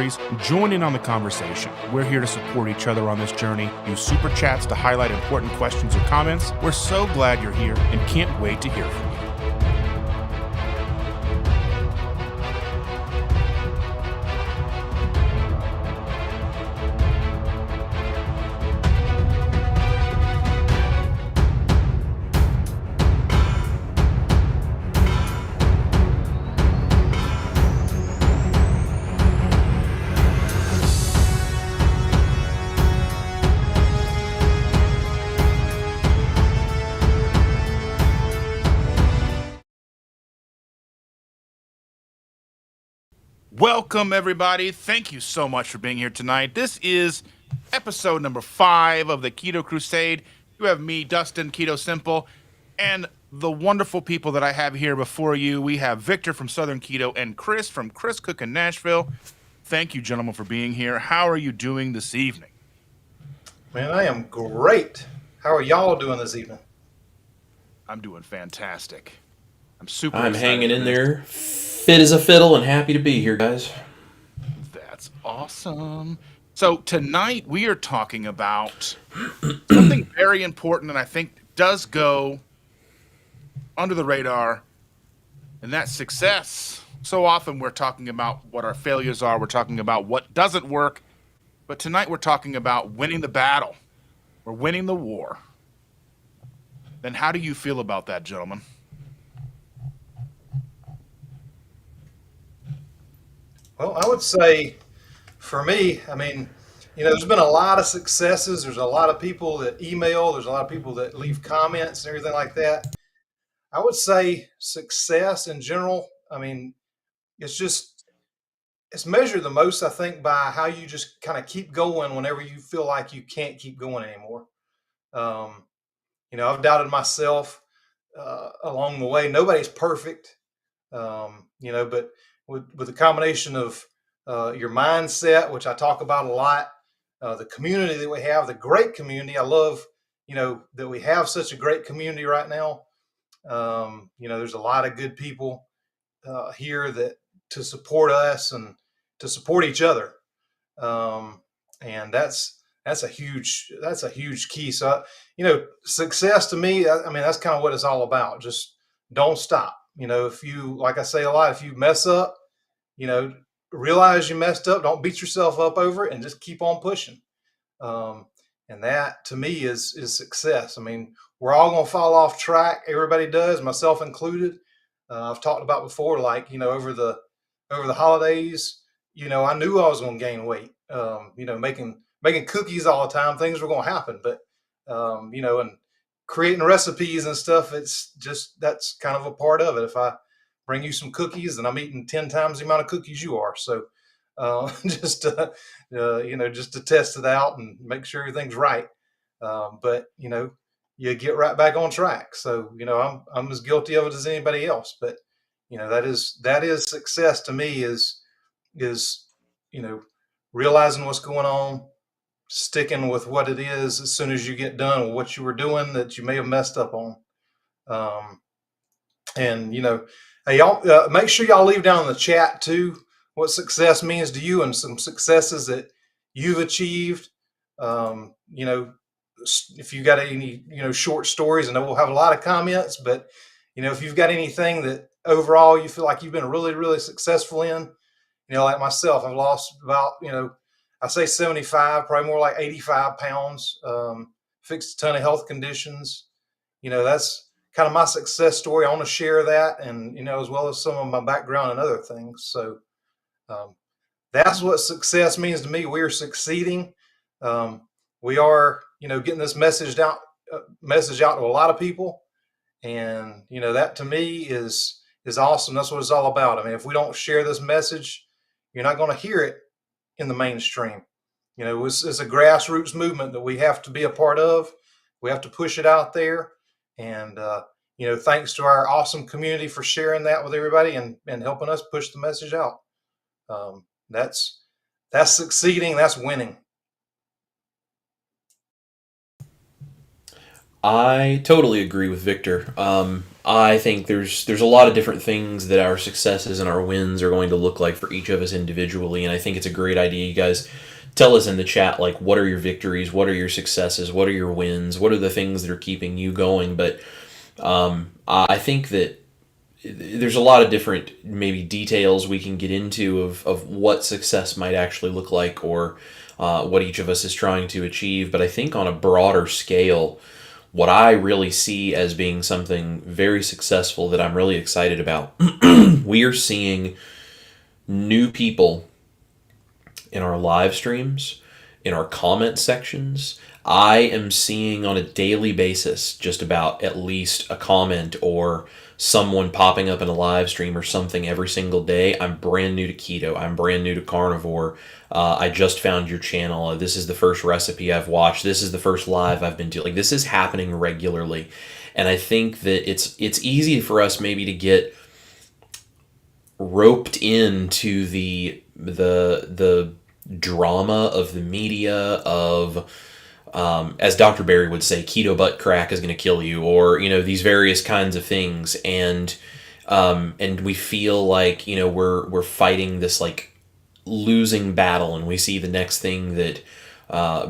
stories, join in on the conversation. We're here to support each other on this journey. Use super chats to highlight important questions or comments. We're so glad you're here and can't wait to hear from you. Welcome, everybody. Thank you so much for being here tonight. This is episode number 5 of the Keto Crusade. You have me, Dustin, KetoSimple, and the wonderful people that I have here before you. We have Victor from Southern Keto and Chris from Chris Cooking Nashville. Thank you, gentlemen, for being here. How are you doing this evening? Man, I am great. How are y'all doing this evening? I'm doing fantastic. I'm super I'm excited hanging for in this. there, fit as a fiddle, and happy to be here, guys. That's awesome. So tonight we are talking about something very important and I think does go under the radar, and that's success. So often we're talking about what our failures are. We're talking about what doesn't work. But tonight we're talking about winning the battle or winning the war. Then how do you feel about that, gentlemen? Well, I would say for me, there's been a lot of successes. There's a lot of people that email. There's a lot of people that leave comments and everything like that. I would say success in general, it's measured the most, I think, by how you just kind of keep going whenever you feel like you can't keep going anymore. I've doubted myself along the way. Nobody's perfect, but with the combination of your mindset, which I talk about a lot, the community that we have, the great community. I love, that we have such a great community right now. There's a lot of good people here that to support us and to support each other. And that's a huge key. So, success to me, that's kind of what it's all about. Just don't stop. If you, like I say a lot, if you mess up, realize you messed up, don't beat yourself up over it, and just keep on pushing. And that to me is success. We're all going to fall off track. Everybody does, myself included. I've talked about before, like, over the holidays, I knew I was going to gain weight. Making cookies all the time, things were going to happen, but, and creating recipes and stuff, it's just, that's kind of a part of it. If I bring you some cookies, then I'm eating 10 times the amount of cookies you are. So, just to test it out and make sure everything's right. But you get right back on track. So, I'm as guilty of it as anybody else, but that is success to me is, realizing what's going on, sticking with what it is as soon as you get done with what you were doing that you may have messed up on. And, hey, y'all, make sure y'all leave down in the chat too what success means to you and some successes that you've achieved. If you got any, short stories, I know we'll have a lot of comments, but, if you've got anything that overall you feel like you've been really, really successful in, like myself, I've lost about, I say 75, probably more like 85 pounds, fixed a ton of health conditions. That's kind of my success story. I want to share that, and, as well as some of my background and other things. So that's what success means to me. We are succeeding. We are, getting this message out to a lot of people. And, that to me is awesome. That's what it's all about. If we don't share this message, you're not going to hear it in the mainstream. It's a grassroots movement that we have to be a part of. We have to push it out there. And, thanks to our awesome community for sharing that with everybody and helping us push the message out. That's succeeding. That's winning. I totally agree with Victor. I think there's a lot of different things that our successes and our wins are going to look like for each of us individually, and I think it's a great idea. You guys tell us in the chat, like, what are your victories, what are your successes, what are your wins, what are the things that are keeping you going. But I think that there's a lot of different maybe details we can get into of what success might actually look like, or what each of us is trying to achieve. But I think on a broader scale, what I really see as being something very successful that I'm really excited about, we are seeing new people in our live streams, in our comment sections. I am seeing on a daily basis just about at least a comment or someone popping up in a live stream or something every single day. I'm brand new to keto. I'm brand new to carnivore. I just found your channel. This is the first recipe I've watched. This is the first live I've been to. Like, this is happening regularly. And I think that it's easy for us maybe to get roped into the drama of the media of, as Dr. Barry would say, keto butt crack is going to kill you, or, these various kinds of things. And we feel like, we're fighting this like losing battle, and we see the next thing that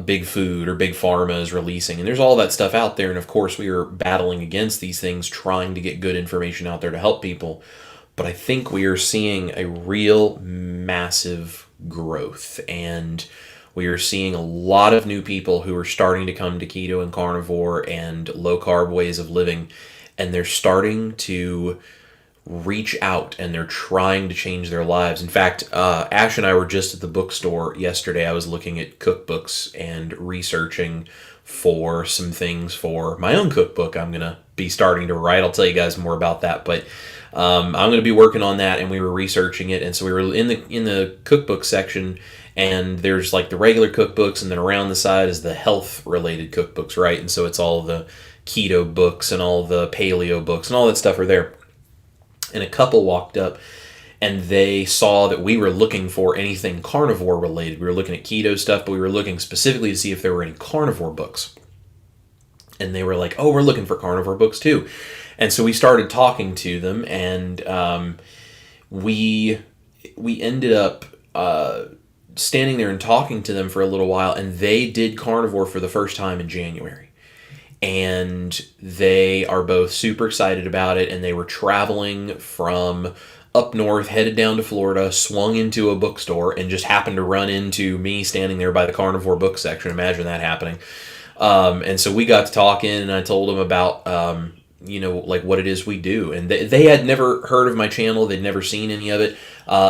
big food or big pharma is releasing, and there's all that stuff out there. And of course we are battling against these things, trying to get good information out there to help people. But I think we are seeing a real massive growth, and we are seeing a lot of new people who are starting to come to keto and carnivore and low carb ways of living, and they're starting to reach out and they're trying to change their lives. In fact, Ash and I were just at the bookstore yesterday. I was looking at cookbooks and researching for some things for my own cookbook I'm going to be starting to write. I'll tell you guys more about that, but I'm going to be working on that, and we were researching it. And so we were in the cookbook section, and there's like the regular cookbooks, and then around the side is the health related cookbooks, right? And so it's all the keto books and all the paleo books and all that stuff are there. And a couple walked up, and they saw that we were looking for anything carnivore related. We were looking at keto stuff, but we were looking specifically to see if there were any carnivore books. And they were like, oh, we're looking for carnivore books too. And so we started talking to them, and we ended up standing there and talking to them for a little while, and they did carnivore for the first time in January. And they are both super excited about it, and they were traveling from up north, headed down to Florida, swung into a bookstore, and just happened to run into me standing there by the carnivore book section. Imagine that happening. And so we got to talking, and I told them about like what it is we do. And they had never heard of my channel. They'd never seen any of it.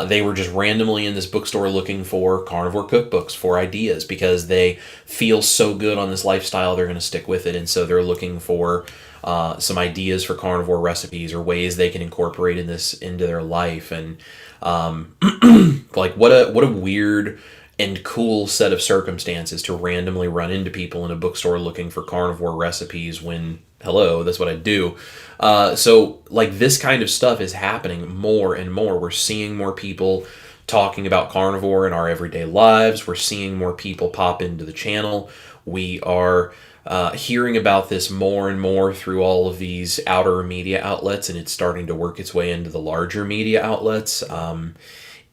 They were just randomly in this bookstore looking for carnivore cookbooks, for ideas, because they feel so good on this lifestyle, they're going to stick with it. And so they're looking for some ideas for carnivore recipes or ways they can incorporate into their life. And like what a weird and cool set of circumstances to randomly run into people in a bookstore looking for carnivore recipes when, hello, that's what I do. So like this kind of stuff is happening more and more. We're seeing more people talking about carnivore in our everyday lives. We're seeing more people pop into the channel. We are hearing about this more and more through all of these outer media outlets, and it's starting to work its way into the larger media outlets.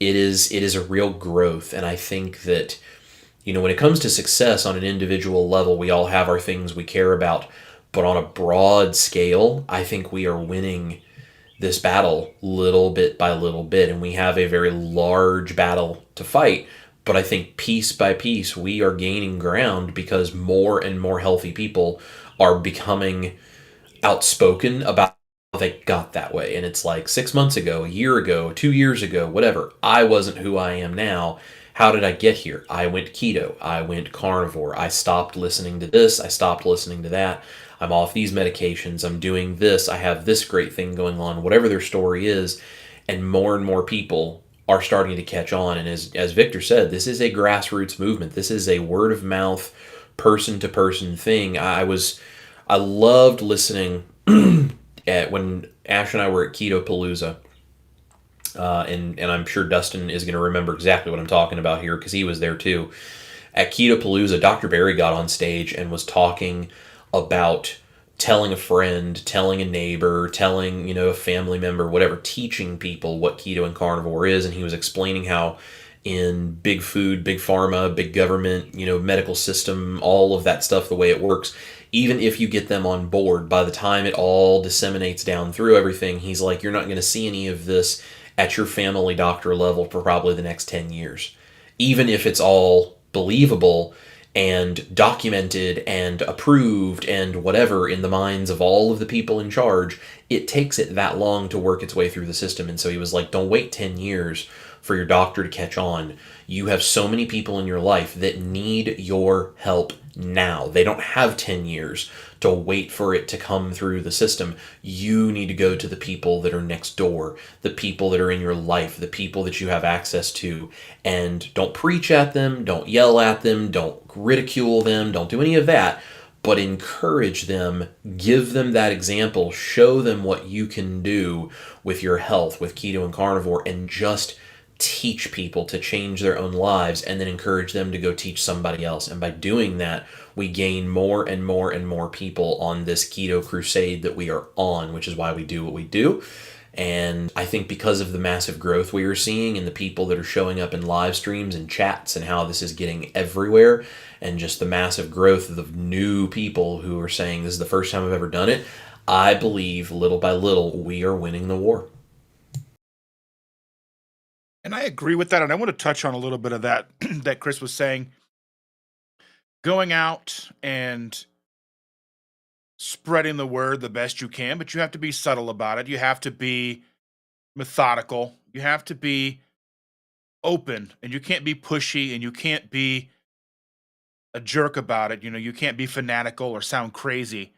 It is a real growth, and I think that, when it comes to success on an individual level, we all have our things we care about, but on a broad scale, I think we are winning this battle little bit by little bit, and we have a very large battle to fight, but I think piece by piece, we are gaining ground because more and more healthy people are becoming outspoken about how they got that way. And it's like 6 months ago, a year ago, 2 years ago, whatever, I wasn't who I am now. How did I get here? I went keto. I went carnivore. I stopped listening to this. I stopped listening to that. I'm off these medications. I'm doing this. I have this great thing going on, whatever their story is. And more people are starting to catch on. And as Victor said, this is a grassroots movement. This is a word of mouth, person to person thing. I loved listening when Ash and I were at Keto Palooza. And I'm sure Dustin is going to remember exactly what I'm talking about here because he was there too. At Keto Palooza, Dr. Barry got on stage and was talking about telling a friend, telling a neighbor, telling, a family member, whatever, teaching people what keto and carnivore is. And he was explaining how in big food, big pharma, big government, medical system, all of that stuff, the way it works, even if you get them on board, by the time it all disseminates down through everything, he's like, you're not going to see any of this at your family doctor level for probably the next 10 years. Even if it's all believable and documented and approved and whatever in the minds of all of the people in charge, it takes it that long to work its way through the system. And so he was like, don't wait 10 years for your doctor to catch on. You have so many people in your life that need your help now. They don't have 10 years to wait for it to come through the system. You need to go to the people that are next door, the people that are in your life, the people that you have access to, and don't preach at them, don't yell at them, don't ridicule them, don't do any of that, but encourage them, give them that example, show them what you can do with your health, with keto and carnivore, and just teach people to change their own lives, and then encourage them to go teach somebody else. And by doing that, we gain more and more and more people on this keto crusade that we are on, which is why we do what we do. And I think because of the massive growth we are seeing and the people that are showing up in live streams and chats and how this is getting everywhere, and just the massive growth of the new people who are saying this is the first time I've ever done it, I believe little by little we are winning the war. And I agree with that. And I want to touch on a little bit of that that Chris was saying. Going out and spreading the word the best you can, but you have to be subtle about it. You have to be methodical. You have to be open, and you can't be pushy, and you can't be a jerk about it. You can't be fanatical or sound crazy.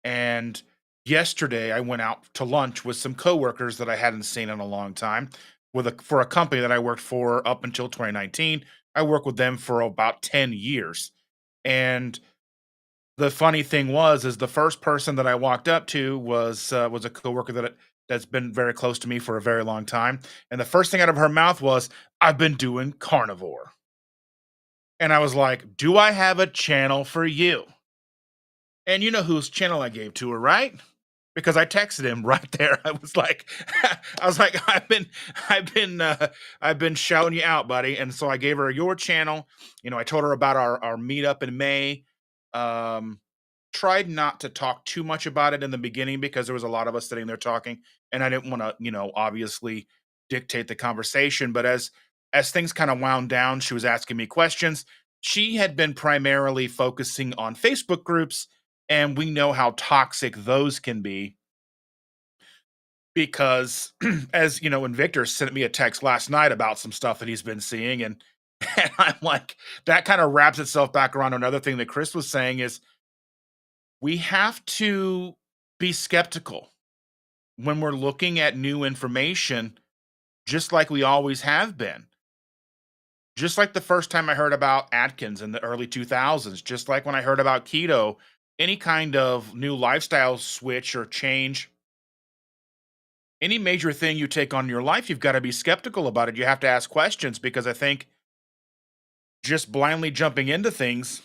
And yesterday I went out to lunch with some coworkers that I hadn't seen in a long time for a company that I worked for up until 2019. I worked with them for about 10 years. And the funny thing is the first person that I walked up to was a coworker that's been very close to me for a very long time. And the first thing out of her mouth was, "I've been doing carnivore." And I was like, "Do I have a channel for you?" And you know whose channel I gave to her, right? Because I texted him right there. I was like, I've been shouting you out, buddy. And so I gave her your channel. I told her about our meetup in May. Um, Tried not to talk too much about it in the beginning because there was a lot of us sitting there talking, and I didn't want to, obviously dictate the conversation. But as things kind of wound down, she was asking me questions. She had been primarily focusing on Facebook groups, and we know how toxic those can be because as when Victor sent me a text last night about some stuff that he's been seeing, and I'm like, that kind of wraps itself back around to another thing that Chris was saying is we have to be skeptical when we're looking at new information, just like we always have been. Just like the first time I heard about Atkins in the early 2000s, just like when I heard about keto, any kind of new lifestyle switch or change, any major thing you take on in your life, you've got to be skeptical about it. You have to ask questions because I think just blindly jumping into things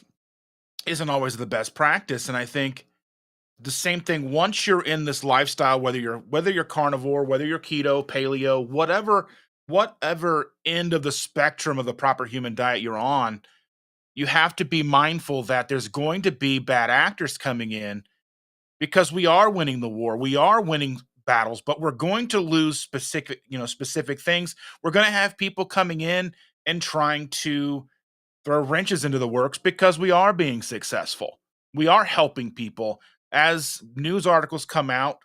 isn't always the best practice. And I think the same thing once you're in this lifestyle, whether you're carnivore, whether you're keto, paleo, whatever end of the spectrum of the proper human diet you're on, you have to be mindful that there's going to be bad actors coming in because we are winning the war. We are winning battles, but we're going to lose specific things. We're going to have people coming in and trying to throw wrenches into the works because we are being successful. We are helping people. As news articles come out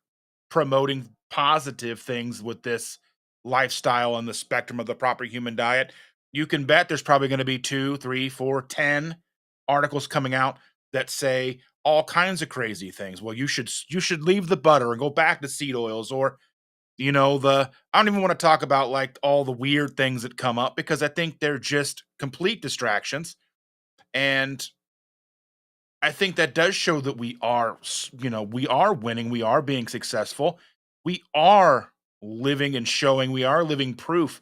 promoting positive things with this lifestyle and the spectrum of the proper human diet, you can bet there's probably going to be 2, 3, 4, 10 articles coming out that say all kinds of crazy things. Well, you should leave the butter and go back to seed oils, or I don't even want to talk about like all the weird things that come up because I think they're just complete distractions. And I think that does show that we are winning, we are being successful. We are living and showing, we are living proof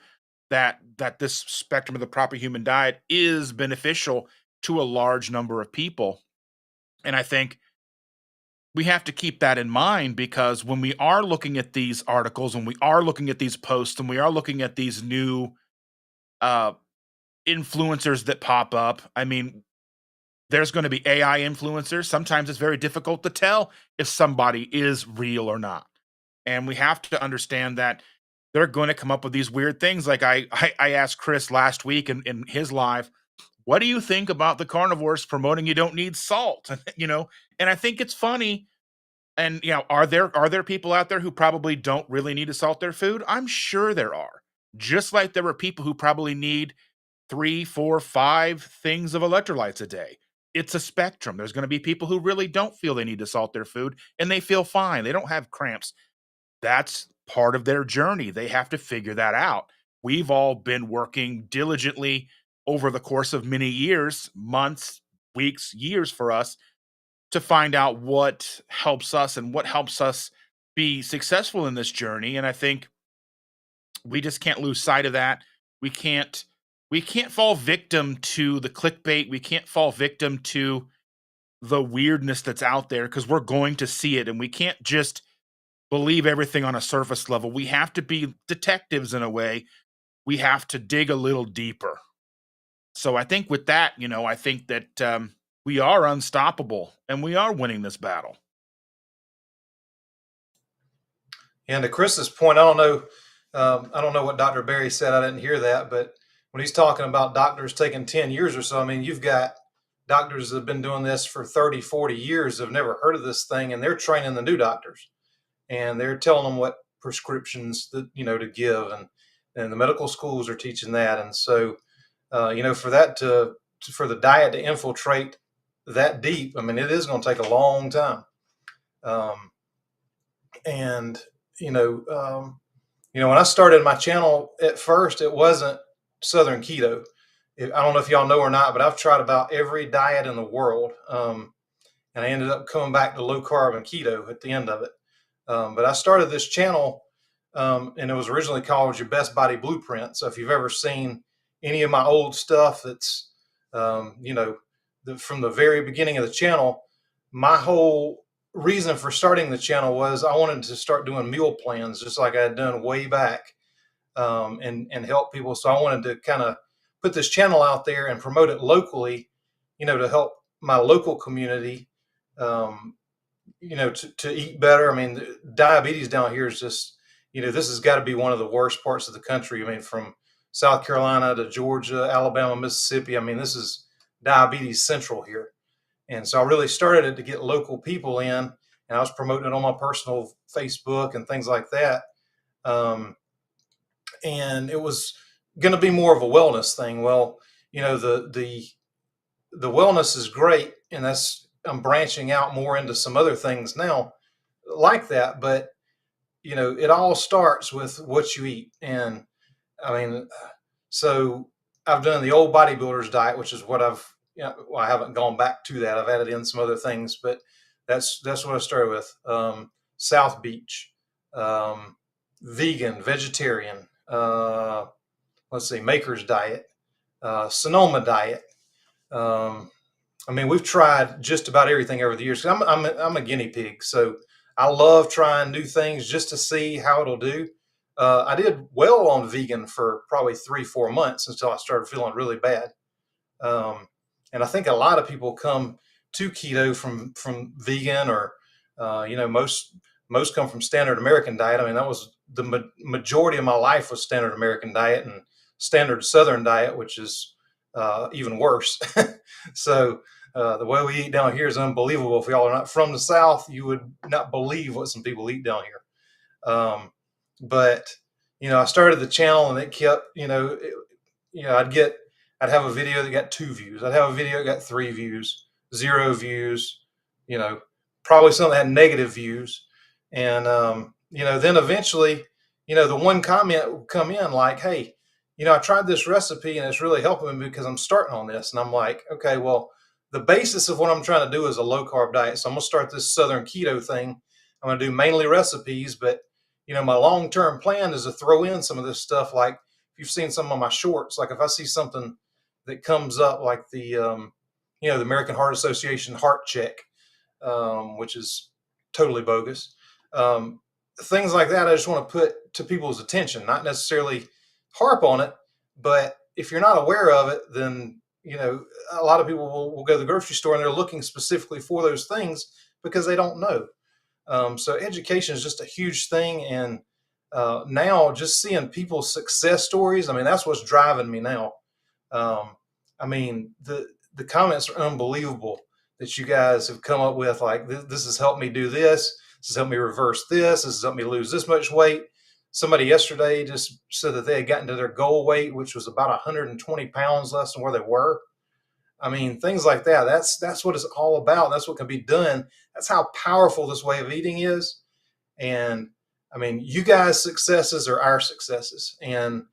that this spectrum of the proper human diet is beneficial to a large number of people. And I think we have to keep that in mind, because when we are looking at these articles, when we are looking at these posts, and we are looking at these new uh, influencers that pop up, I mean, there's going to be AI influencers. Sometimes it's very difficult to tell if somebody is real or not. And we have to understand that they're going to come up with these weird things. Like I asked Chris last week in his live, what do you think about the carnivores promoting you don't need salt? And I think it's funny. And are there people out there who probably don't really need to salt their food? I'm sure there are. Just like there were people who probably need 3, 4, 5 things of electrolytes a day. It's a spectrum. There's going to be people who really don't feel they need to salt their food and they feel fine. They don't have cramps. That's part of their journey. They have to figure that out. We've all been working diligently over the course of many years, months, weeks, years for us to find out what helps us and what helps us be successful in this journey. And I think we just can't lose sight of that. We can't we can't fall victim to the clickbait. We can't fall victim to the weirdness that's out there, because we're going to see it, and we can't just believe everything on a surface level. We have to be detectives in a way. We have to dig a little deeper. So I think with that, I think that we are unstoppable and we are winning this battle. And to Chris's point, I don't know what Dr. Berry said. I didn't hear that, but when he's talking about doctors taking 10 years or so, I mean, you've got doctors that have been doing this for 30, 40 years, have never heard of this thing, and they're training the new doctors, and they're telling them what prescriptions to give, and the medical schools are teaching that. And so, for that for the diet to infiltrate that deep, I mean, it is going to take a long time. Um, and when I started my channel at first, it wasn't Southern Keto. I don't know if y'all know or not, but I've tried about every diet in the world, and I ended up coming back to low carb and keto at the end of it. But I started this channel, and it was originally called Your Best Body Blueprint. So if you've ever seen any of my old stuff, that's from the very beginning of the channel, my whole reason for starting the channel was I wanted to start doing meal plans, just like I had done way back, and help people. So I wanted to kind of put this channel out there and promote it locally, to help my local community, to eat better. I mean, diabetes down here is just, this has got to be one of the worst parts of the country. I mean, from South Carolina to Georgia, Alabama, Mississippi. I mean, this is diabetes central here. And so I really started it to get local people in, and I was promoting it on my personal Facebook and things like that. And it was going to be more of a wellness thing. Well, the wellness is great, and I'm branching out more into some other things now like that. But it all starts with what you eat. And I mean, so I've done the old bodybuilder's diet, which is what I haven't gone back to that. I've added in some other things, but that's what I started with. South Beach, vegan, vegetarian, let's see, Maker's Diet, Sonoma Diet. I mean, we've tried just about everything over the years. I'm a guinea pig, so I love trying new things just to see how it'll do. I did well on vegan for probably 3-4 months until I started feeling really bad. And I think a lot of people come to keto from vegan, or most come from standard American diet. I mean, that was the majority of my life was standard American diet and standard Southern diet, which is even worse. So the way we eat down here is unbelievable. If y'all are not from the South, you would not believe what some people eat down here. But I started the channel, and it kept, I'd have a video that got 2 views. I'd have a video that got 3 views, 0 views, probably some that had negative views. And, then eventually, the one comment would come in like, hey, I tried this recipe and it's really helping me because I'm starting on this. And I'm like, okay, well, the basis of what I'm trying to do is a low carb diet. So I'm going to start this Southern Keto thing. I'm going to do mainly recipes, but my long-term plan is to throw in some of this stuff. Like if you've seen some of my shorts, like if I see something that comes up like the American Heart Association heart check, which is totally bogus. Things like that, I just want to put to people's attention, not necessarily harp on it, but if you're not aware of it, then, a lot of people will go to the grocery store and they're looking specifically for those things because they don't know. So education is just a huge thing. And now just seeing people's success stories, I mean, that's what's driving me now. I mean, the comments are unbelievable that you guys have come up with. Like, this has helped me do this. This has helped me reverse this. This has helped me lose this much weight. Somebody yesterday just said that they had gotten to their goal weight, which was about 120 pounds less than where they were. I mean, things like that. That's what it's all about. That's what can be done. That's how powerful this way of eating is. And I mean, you guys' successes are our successes. And,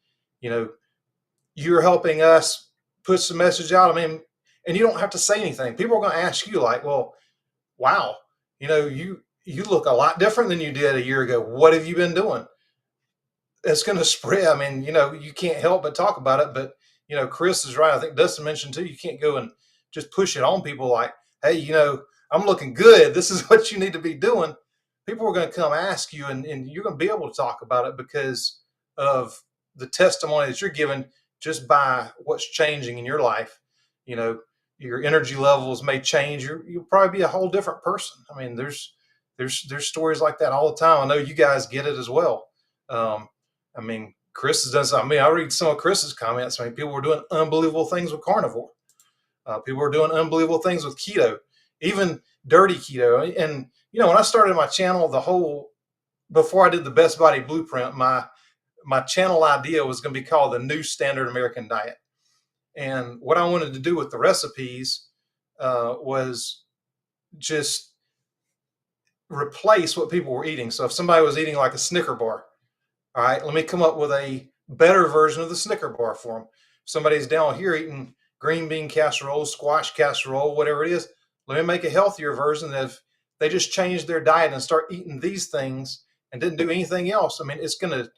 you're helping us put some message out. I mean, and you don't have to say anything. People are going to ask you like, well, wow, you look a lot different than you did a year ago. What have you been doing? It's going to spread. I mean, you can't help but talk about it, but Chris is right. I think Dustin mentioned too, you can't go and just push it on people like, hey, I'm looking good. This is what you need to be doing. People are going to come ask you, and you're going to be able to talk about it because of the testimony that you're giving just by what's changing in your life. Your energy levels may change. You'll probably be a whole different person. I mean, there's stories like that all the time. I know you guys get it as well. I mean, Chris has done something. I mean, I read some of Chris's comments. I mean, people were doing unbelievable things with carnivore. People were doing unbelievable things with keto, even dirty keto. And, when I started my channel, before I did the Best Body Blueprint, my channel idea was going to be called the New Standard American Diet. And what I wanted to do with the recipes was just replace what people were eating. So if somebody was eating like a Snicker bar, all right, let me come up with a better version of the Snicker bar for them. If somebody's down here eating green bean casserole, squash casserole, whatever it is, let me make a healthier version that if they just change their diet and start eating these things and didn't do anything else, I mean, it's going to,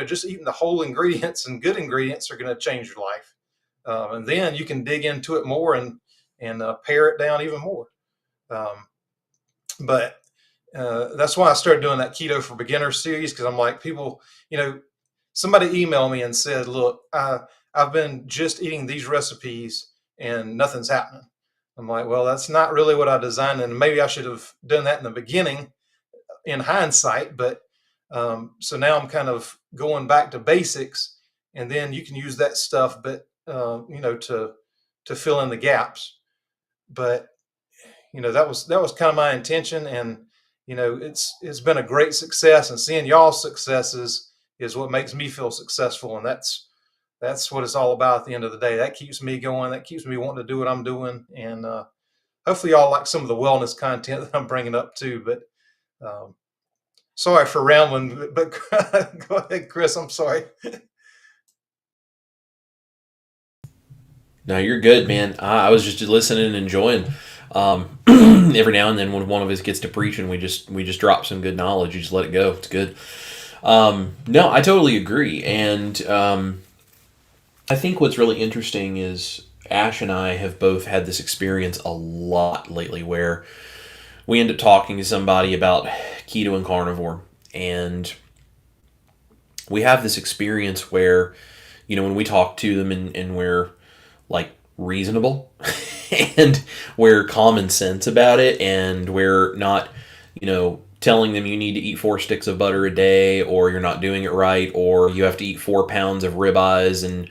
just eating the whole ingredients and good ingredients are going to change your life. And then you can dig into it more and pare it down even more. But that's why I started doing that Keto for Beginners series, because I'm like, people, somebody emailed me and said, look, I've been just eating these recipes and nothing's happening. I'm like, well, that's not really what I designed. And maybe I should have done that in the beginning in hindsight. But so now I'm kind of going back to basics, and then you can use that stuff, but, to fill in the gaps. But, that was kind of my intention. And, it's been a great success, and seeing y'all's successes is what makes me feel successful. And that's what it's all about at the end of the day. That keeps me going. That keeps me wanting to do what I'm doing. And hopefully y'all like some of the wellness content that I'm bringing up too. But sorry for rambling, but go ahead, Chris. I'm sorry. No, you're good, man. I was just listening and enjoying. Every now and then when one of us gets to preaching, we just drop some good knowledge. You just let it go. It's good. No, I totally agree. And I think what's really interesting is Ash and I have both had this experience a lot lately where we end up talking to somebody about keto and carnivore. And we have this experience where, when we talk to them and we're like reasonable and we're common sense about it, and we're not, telling them you need to eat 4 sticks of butter a day, or you're not doing it right, or you have to eat 4 pounds of ribeyes and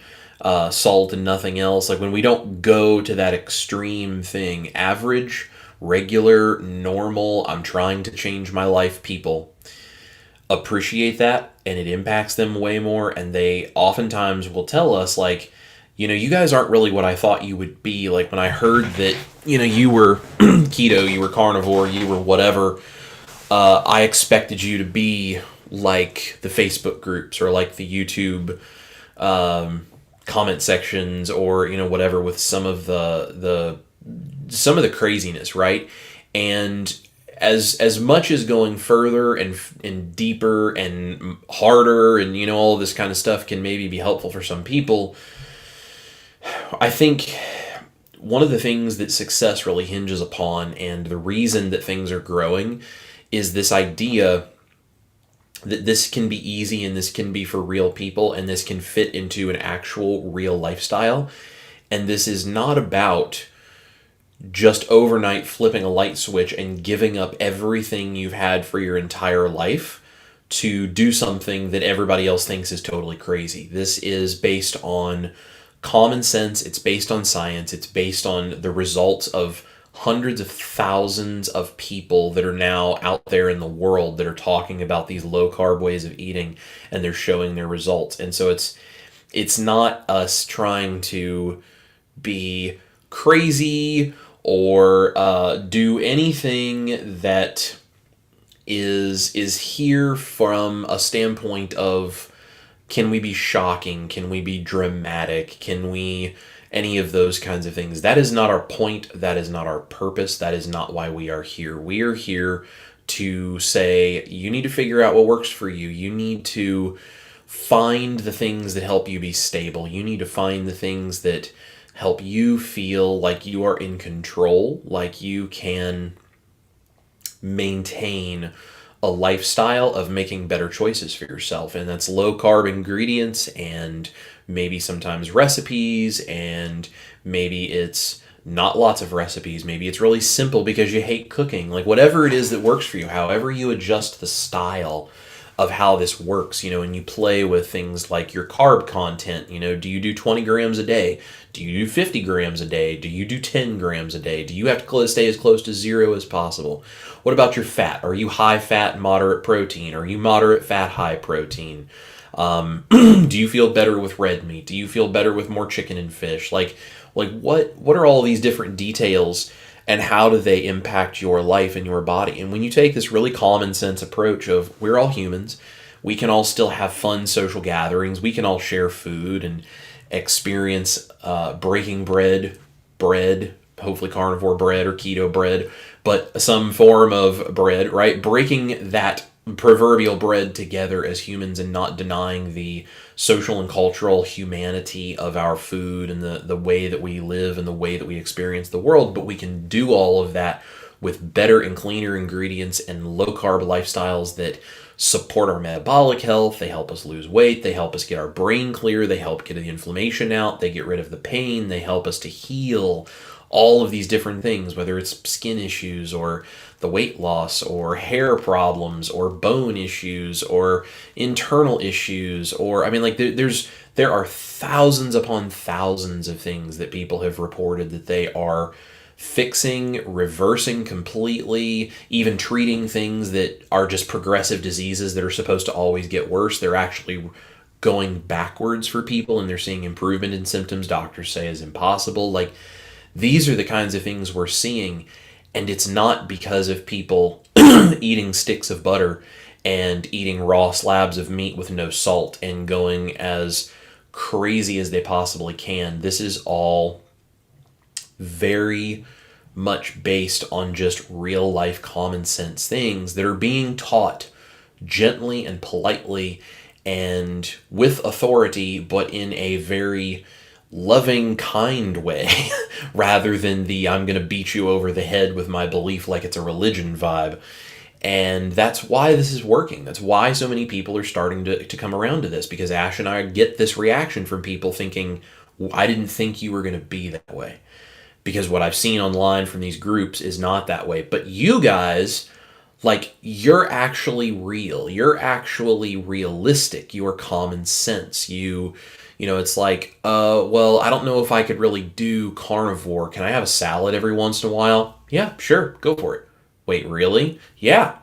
salt and nothing else. Like, when we don't go to that extreme thing, average, regular, normal, I'm trying to change my life people appreciate that, and it impacts them way more. And they oftentimes will tell us, like, you guys aren't really what I thought you would be. Like, when I heard that, you were keto, you were carnivore, you were whatever, I expected you to be like the Facebook groups or like the YouTube comment sections, or whatever, with some of the craziness, right? And as much as going further and deeper and harder and all this kind of stuff can maybe be helpful for some people, I think one of the things that success really hinges upon, and the reason that things are growing, is this idea that this can be easy and this can be for real people and this can fit into an actual real lifestyle. And this is not about just overnight flipping a light switch and giving up everything you've had for your entire life to do something that everybody else thinks is totally crazy. This is based on common sense, it's based on science, it's based on the results of hundreds of thousands of people that are now out there in the world that are talking about these low carb ways of eating, and they're showing their results. And so it's not us trying to be crazy or do anything that is here from a standpoint of, can we be shocking, can we be dramatic, can we any of those kinds of things. That is not our point, that is not our purpose, that is not why we are here. We are here to say, you need to figure out what works for you. You need to find the things that help you be stable. You need to find the things that help you feel like you are in control, like you can maintain a lifestyle of making better choices for yourself. And that's low carb ingredients and maybe sometimes recipes, and maybe it's not lots of recipes. Maybe it's really simple because you hate cooking. Like whatever it is that works for you, however you adjust the style of how this works, and you play with things like your carb content. Do you do 20 grams a day? Do you do 50 grams a day? Do you do 10 grams a day? Do you have to stay as close to zero as possible? What about your fat? Are you high fat, moderate protein? Are you moderate fat, high protein? Do you feel better with red meat? Do you feel better with more chicken and fish? Like what are all these different details, and how do they impact your life and your body? And when you take this really common sense approach of, we're all humans, we can all still have fun social gatherings, we can all share food and experience breaking bread, hopefully carnivore bread or keto bread, but some form of bread, right? Breaking that proverbial bread together as humans and not denying the social and cultural humanity of our food and the way that we live and the way that we experience the world. But we can do all of that with better and cleaner ingredients and low carb lifestyles that support our metabolic health. They help us lose weight. They help us get our brain clear. They help get the inflammation out. They get rid of the pain. They help us to heal all of these different things, whether it's skin issues or the weight loss or hair problems or bone issues or internal issues, or there are thousands upon thousands of things that people have reported that they are fixing, reversing completely, even treating things that are just progressive diseases that are supposed to always get worse. They're actually going backwards for people, and they're seeing improvement in symptoms doctors say is impossible. Like, these are the kinds of things we're seeing, and it's not because of people eating sticks of butter and eating raw slabs of meat with no salt and going as crazy as they possibly can. This is all very much based on just real life common sense things that are being taught gently and politely and with authority, but in a very loving, kind way, rather than the I'm going to beat you over the head with my belief like it's a religion vibe. And that's why this is working. That's why so many people are starting to come around to this, because Ash and I get this reaction from people thinking, I didn't think you were going to be that way. Because what I've seen online from these groups is not that way. But you guys, like, you're actually real. You're actually realistic. You're common sense. It's like, well, I don't know if I could really do carnivore. Can I have a salad every once in a while? Yeah, sure, go for it. Wait, really? Yeah,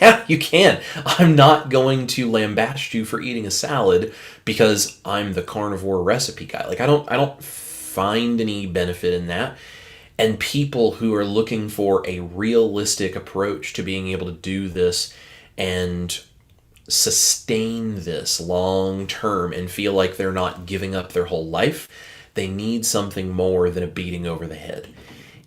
yeah, you can. I'm not going to lambaste you for eating a salad because I'm the carnivore recipe guy. Like, I don't find any benefit in that. And people who are looking for a realistic approach to being able to do this and sustain this long term and feel like they're not giving up their whole life, they need something more than a beating over the head.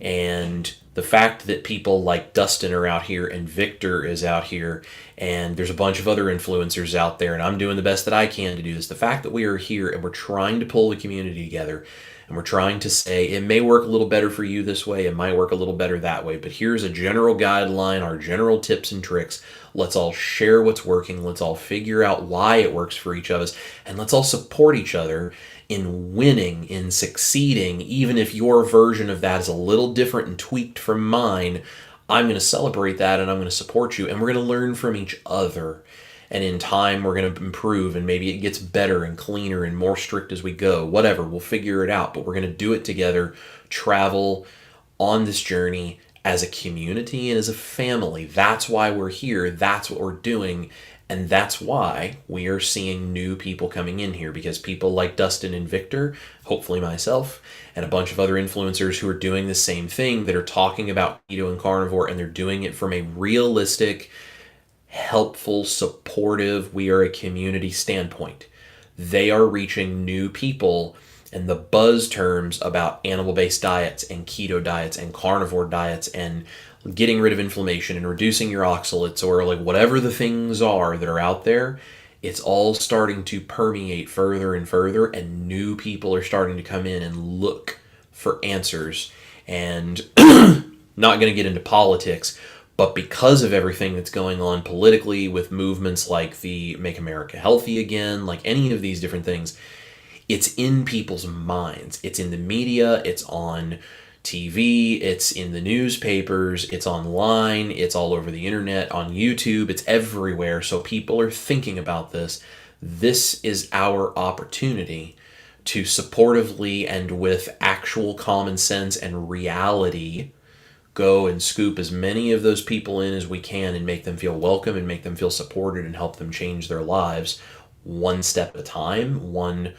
And the fact that people like Dustin are out here and Victor is out here and there's a bunch of other influencers out there, and I'm doing the best that I can to do this, the fact that we are here and we're trying to pull the community together and we're trying to say it may work a little better for you this way, it might work a little better that way, but here's a general guideline, our general tips and tricks. Let's all share what's working, let's all figure out why it works for each of us, and let's all support each other in winning, in succeeding. Even if your version of that is a little different and tweaked from mine, I'm going to celebrate that and I'm going to support you, and we're going to learn from each other. And in time, we're going to improve, and maybe it gets better and cleaner and more strict as we go. Whatever, we'll figure it out, but we're going to do it together, travel on this journey as a community and as a family. That's why we're here. That's what we're doing. And that's why we are seeing new people coming in here, because people like Dustin and Victor, hopefully myself, and a bunch of other influencers who are doing the same thing, that are talking about keto and carnivore, and they're doing it from a realistic, helpful, supportive, we are a community standpoint. They are reaching new people, and the buzz terms about animal-based diets and keto diets and carnivore diets and getting rid of inflammation and reducing your oxalates, or like whatever the things are that are out there, it's all starting to permeate further and further, and new people are starting to come in and look for answers. And not going to get into politics, but because of everything that's going on politically with movements like the Make America Healthy Again, like any of these different things, it's in people's minds. It's in the media, it's on TV, it's in the newspapers, it's online, it's all over the internet, on YouTube, it's everywhere. So people are thinking about this. This is our opportunity to supportively and with actual common sense and reality go and scoop as many of those people in as we can and make them feel welcome and make them feel supported and help them change their lives one step at a time, one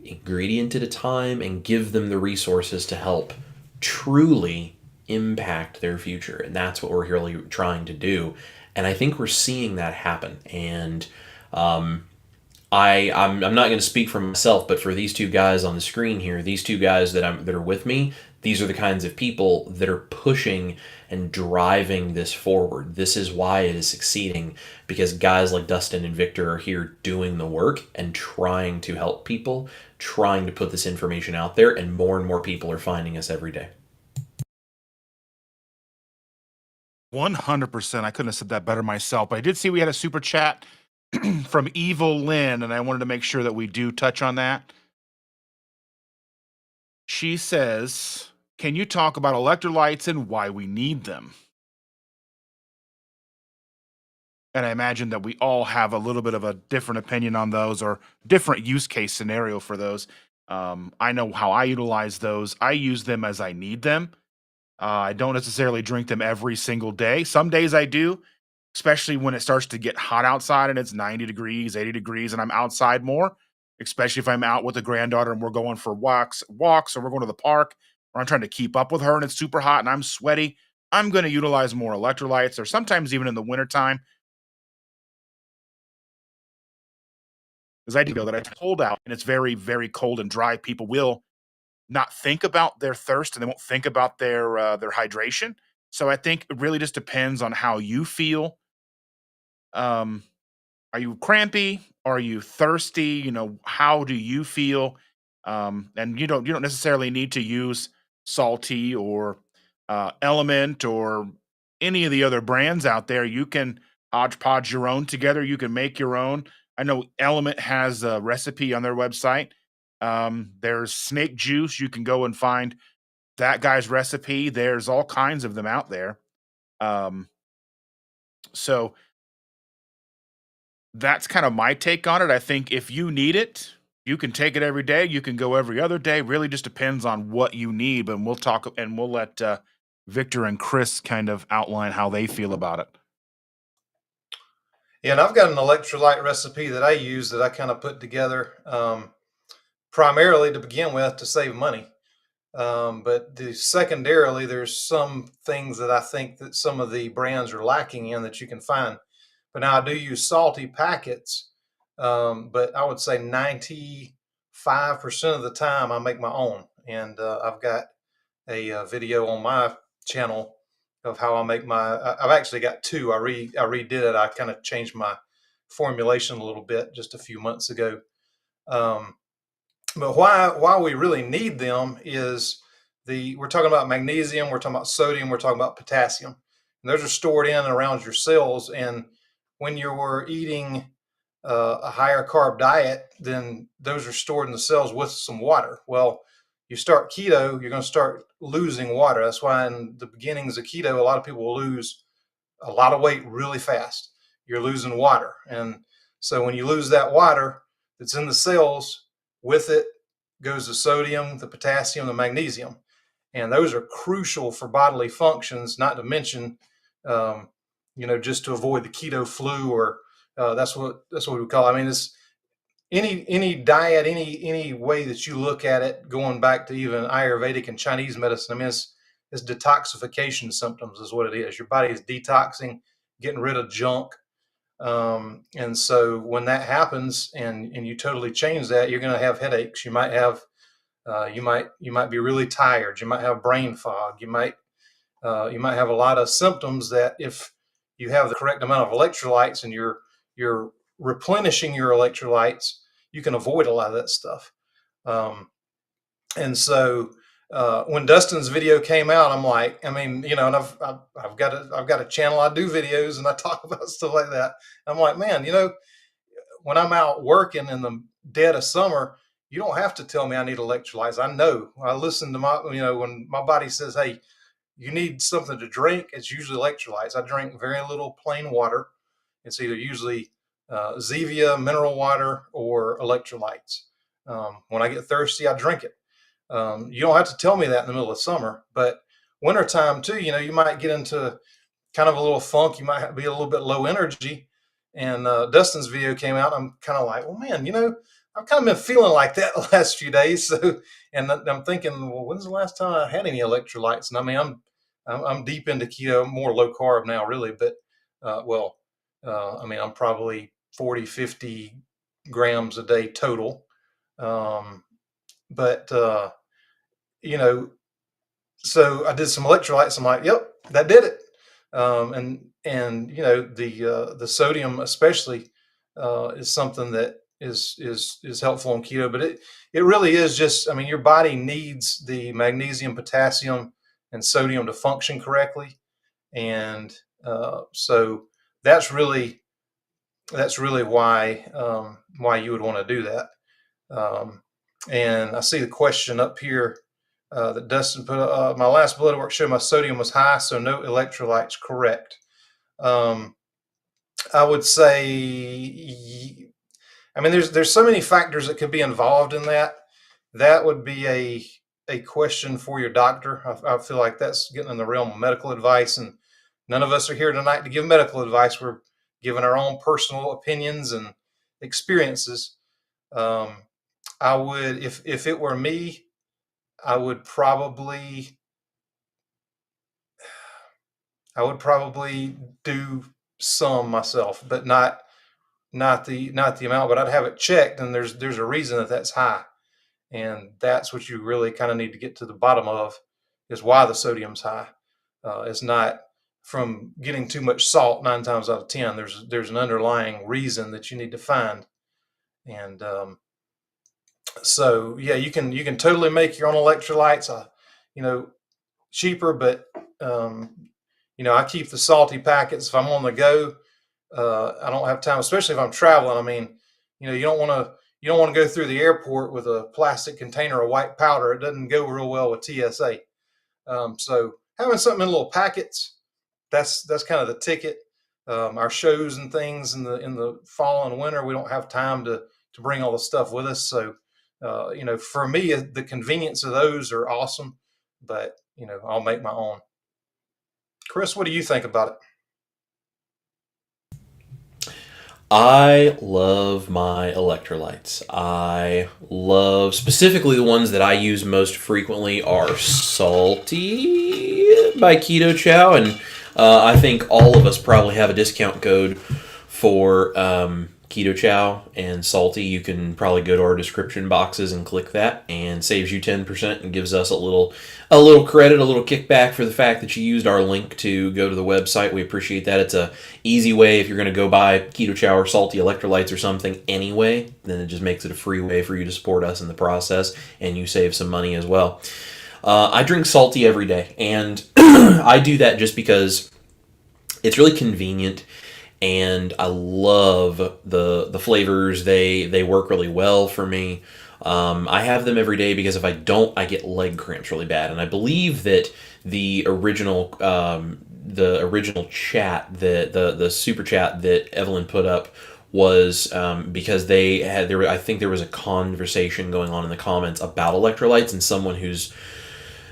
ingredient at a time, and give them the resources to help truly impact their future. And that's what we're really trying to do. And I think we're seeing that happen. And I'm not going to speak for myself, but for these two guys on the screen here, these two guys that are with me, these are the kinds of people that are pushing and driving this forward. This is why it is succeeding, because guys like Dustin and Victor are here doing the work and trying to help people, trying to put this information out there, and more people are finding us every day. 100%. I couldn't have said that better myself, but I did see we had a super chat from Evil Lynn, and I wanted to make sure that we do touch on that. She says, can you talk about electrolytes and why we need them? And I imagine that we all have a little bit of a different opinion on those, or different use case scenario for those. I know how I utilize those. I use them as I need them. I don't necessarily drink them every single day. Some days I do, especially when it starts to get hot outside and it's 90 degrees, 80 degrees, and I'm outside more, especially if I'm out with a granddaughter and we're going for walks, or we're going to the park, or I'm trying to keep up with her and it's super hot and I'm sweaty. I'm going to utilize more electrolytes, or sometimes even in the wintertime, because I do know that it's cold out and it's very, very cold and dry. People will not think about their thirst, and they won't think about their hydration. So I think it really just depends on how you feel. Um, Are you crampy? Are you thirsty? How do you feel? And you don't necessarily need to use Salty or Element or any of the other brands out there. You can hodgepodge your own together. You can make your own. I know Element has a recipe on their website. There's snake juice. You can go and find that guy's recipe. There's all kinds of them out there. Um, so that's kind of my take on it. I think if you need it, you can take it every day. You can go every other day. Really just depends on what you need. But we'll talk, and we'll let Victor and Chris kind of outline how they feel about it. Yeah, and I've got an electrolyte recipe that I use that I kind of put together primarily to begin with to save money. But secondarily, there's some things that I think that some of the brands are lacking in that you can find. But now I do use Salty packets, but I would say 95% of the time I make my own. And I've got a video on my channel of how I make I've actually got two. I redid it. I kind of changed my formulation a little bit just a few months ago. Um, But why we really need them is we're talking about magnesium, we're talking about sodium, we're talking about potassium. And those are stored in and around your cells. And when you're eating a higher carb diet, then those are stored in the cells with some water. Well, you start keto, you're going to start losing water. That's why in the beginnings of keto, a lot of people will lose a lot of weight really fast. You're losing water. And so when you lose that water that's in the cells, with it goes the sodium, the potassium, the magnesium. And those are crucial for bodily functions, not to mention, just to avoid the keto flu, or that's what we call it. I mean, it's any diet, any way that you look at it, going back to even Ayurvedic and Chinese medicine. I mean, it's detoxification symptoms is what it is. Your body is detoxing, getting rid of junk. And so when that happens and you totally change that, you're going to have headaches. You might have, you might be really tired. You might have brain fog. You might have a lot of symptoms that if you have the correct amount of electrolytes and you're replenishing your electrolytes, you can avoid a lot of that stuff. And so when Dustin's video came out, I'm like, I mean, and I've got a channel. I do videos and I talk about stuff like that. I'm like, man, when I'm out working in the dead of summer, you don't have to tell me I need electrolytes. I know. I listen to when my body says, hey, you need something to drink, it's usually electrolytes. I drink very little plain water. It's either usually Zevia, mineral water, or electrolytes. When I get thirsty, I drink it. You don't have to tell me that in the middle of summer, but wintertime too, you might get into kind of a little funk. You might be a little bit low energy. And Dustin's video came out. I'm kind of like, well, man, I've kind of been feeling like that the last few days. So, and I'm thinking, well, when's the last time I had any electrolytes? And I mean, I'm deep into keto, more low carb now, really. But, I mean, I'm probably 40, 50 grams a day total. So I did some electrolytes. I'm like, yep, that did it. The sodium especially is something that is helpful in keto, but it really is just, I mean, your body needs the magnesium, potassium, and sodium to function correctly. And so that's really why you would want to do that. And I see the question up here that Dustin put. My last blood work showed my sodium was high, so no electrolytes. Correct. I would say, I mean, there's so many factors that could be involved in that. That would be a question for your doctor. I feel like that's getting in the realm of medical advice, and none of us are here tonight to give medical advice. We're giving our own personal opinions and experiences. I would, if it were me, I would probably do some myself, but not the amount. But I'd have it checked, and there's a reason that that's high, and that's what you really kind of need to get to the bottom of, is why the sodium's high. It's not from getting too much salt 9 times out of 10. There's an underlying reason that you need to find, and so yeah, you can totally make your own electrolytes, cheaper, but I keep the salty packets if I'm on the go. I don't have time, especially if I'm traveling. I mean, you don't want to go through the airport with a plastic container of white powder. It doesn't go real well with TSA. So having something in little packets, that's kind of the ticket. Our shows and things in the fall and winter, we don't have time to bring all the stuff with us. So, for me, the convenience of those are awesome, but I'll make my own. Chris, what do you think about it? I love my electrolytes. I love, specifically the ones that I use most frequently are Salty by Keto Chow, and I think all of us probably have a discount code for Keto Chow and Salty, you can probably go to our description boxes and click that, and saves you 10% and gives us a little credit, a little kickback for the fact that you used our link to go to the website. We appreciate that. It's a easy way if you're going to go buy Keto Chow or Salty electrolytes or something anyway, then it just makes it a free way for you to support us in the process, and you save some money as well. I drink Salty every day, and I do that just because it's really convenient, and I love the flavors. They work really well for me. I have them every day because if I don't, I get leg cramps really bad. And I believe that the original chat, the super chat that Evelyn put up was because I think there was a conversation going on in the comments about electrolytes, and someone who's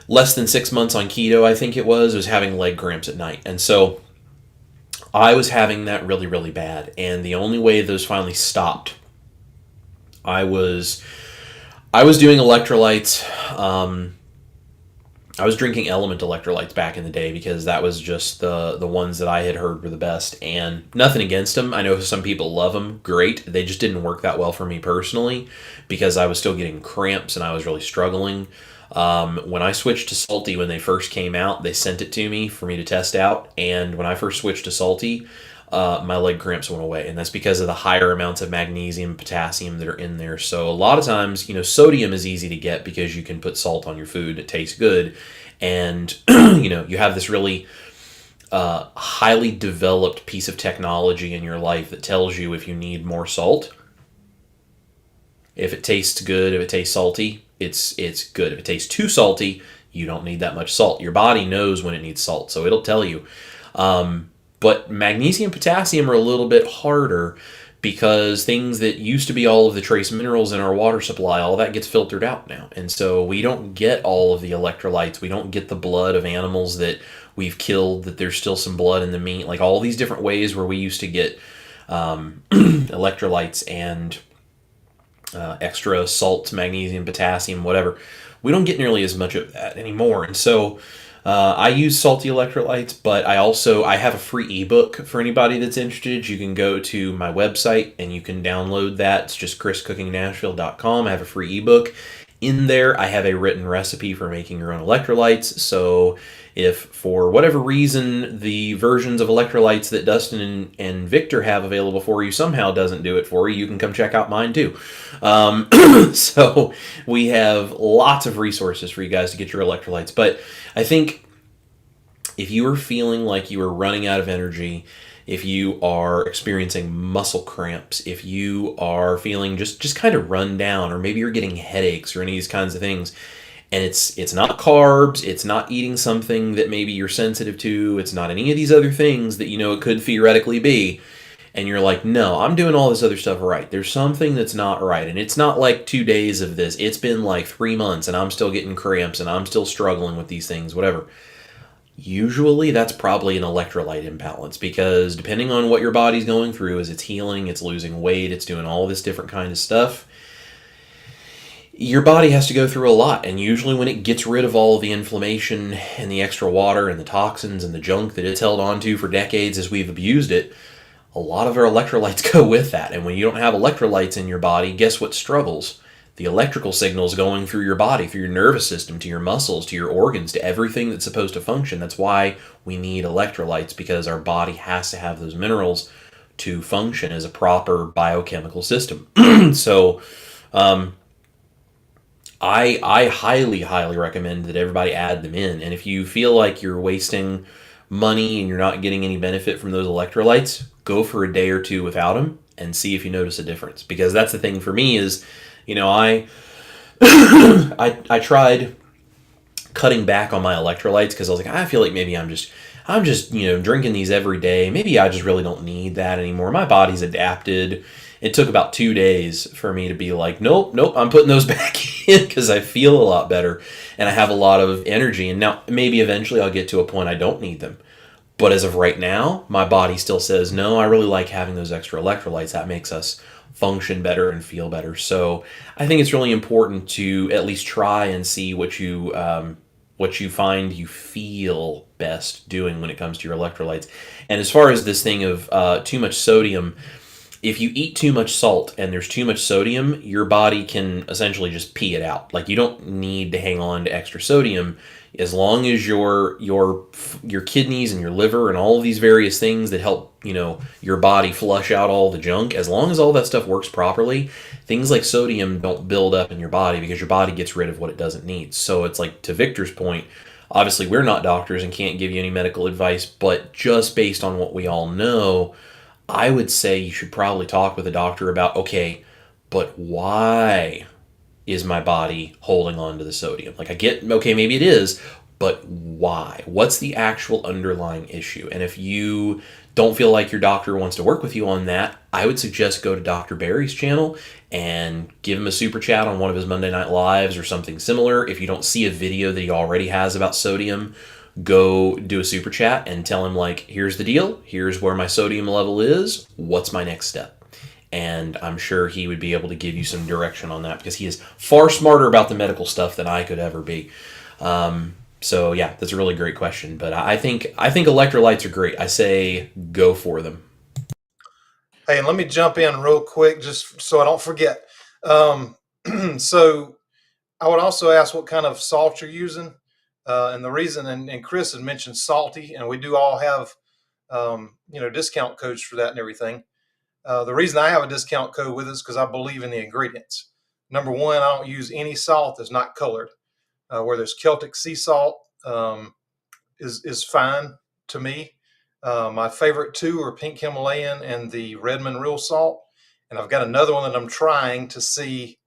less than 6 months on keto, I think it was having leg cramps at night. And so I was having that really, really bad. And the only way those finally stopped, I was doing electrolytes. I was drinking Element electrolytes back in the day because that was just the ones that I had heard were the best. And nothing against them. I know some people love them. Great. They just didn't work that well for me personally because I was still getting cramps and I was really struggling. When I switched to Salty, when they first came out, they sent it to me for me to test out. And when I first switched to Salty, my leg cramps went away. And that's because of the higher amounts of magnesium, potassium that are in there. So a lot of times, sodium is easy to get because you can put salt on your food. It tastes good. And, you have this really highly developed piece of technology in your life that tells you if you need more salt. If it tastes good, if it tastes salty, it's good. If it tastes too salty, you don't need that much salt. Your body knows when it needs salt, so it'll tell you. But magnesium, potassium are a little bit harder because things that used to be all of the trace minerals in our water supply, all that gets filtered out now. And so we don't get all of the electrolytes. We don't get the blood of animals that we've killed, that there's still some blood in the meat. Like all these different ways where we used to get electrolytes and extra salts, magnesium, potassium, whatever. We don't get nearly as much of that anymore. And so I use Salty electrolytes, but I have a free ebook for anybody that's interested. You can go to my website and you can download that. It's just chriscookingnashville.com. I have a free ebook. In there, I have a written recipe for making your own electrolytes. So if for whatever reason the versions of electrolytes that Dustin and Victor have available for you somehow doesn't do it for you, you can come check out mine too. So we have lots of resources for you guys to get your electrolytes. But I think if you are feeling like you are running out of energy, if you are experiencing muscle cramps, if you are feeling just kind of run down, or maybe you're getting headaches or any of these kinds of things, and it's not carbs, it's not eating something that maybe you're sensitive to, it's not any of these other things that it could theoretically be, and you're like, no, I'm doing all this other stuff right. There's something that's not right, and it's not like 2 days of this. It's been like 3 months, and I'm still getting cramps, and I'm still struggling with these things, whatever. Usually that's probably an electrolyte imbalance because depending on what your body's going through, as it's healing, it's losing weight, it's doing all this different kind of stuff, your body has to go through a lot. And usually when it gets rid of all of the inflammation and the extra water and the toxins and the junk that it's held onto for decades as we've abused it, a lot of our electrolytes go with that. And when you don't have electrolytes in your body, guess what struggles? The electrical signals going through your body, through your nervous system, to your muscles, to your organs, to everything that's supposed to function. That's why we need electrolytes, because our body has to have those minerals to function as a proper biochemical system. So I highly, highly recommend that everybody add them in. And if you feel like you're wasting money and you're not getting any benefit from those electrolytes, go for a day or two without them and see if you notice a difference. Because that's the thing for me is, I tried cutting back on my electrolytes because I was like, I feel like maybe I'm just drinking these every day. Maybe I just really don't need that anymore. My body's adapted. It took about 2 days for me to be like, nope, I'm putting those back in because I feel a lot better and I have a lot of energy. And now maybe eventually I'll get to a point I don't need them. But as of right now, my body still says, no, I really like having those extra electrolytes. That makes us function better and feel better. So I think it's really important to at least try and see what you find you feel best doing when it comes to your electrolytes. And as far as this thing of too much sodium, if you eat too much salt and there's too much sodium, your body can essentially just pee it out. Like you don't need to hang on to extra sodium as long as your kidneys and your liver and all of these various things that help, your body flush out all the junk, as long as all that stuff works properly, things like sodium don't build up in your body because your body gets rid of what it doesn't need. So it's like, to Victor's point, obviously we're not doctors and can't give you any medical advice, but just based on what we all know, I would say you should probably talk with a doctor about, okay, but why is my body holding on to the sodium? Like, I get, okay, maybe it is, but why? What's the actual underlying issue? And if you don't feel like your doctor wants to work with you on that, I would suggest go to Dr. Barry's channel and give him a super chat on one of his Monday Night Lives or something similar. If you don't see a video that he already has about sodium, go do a super chat and tell him, like, here's the deal, here's where my sodium level is, what's my next step? And I'm sure he would be able to give you some direction on that because he is far smarter about the medical stuff than I could ever be. So yeah, that's a really great question. But I think electrolytes are great. I say go for them. Hey, and let me jump in real quick just so I don't forget. So I would also ask what kind of salt you're using. And the reason, and Chris had mentioned salty, and we do all have, discount codes for that and everything. The reason I have a discount code with it is because I believe in the ingredients. Number one, I don't use any salt that's not colored. Where there's Celtic sea salt is fine to me. My favorite two are pink Himalayan and the Redmond real salt. And I've got another one that I'm trying to see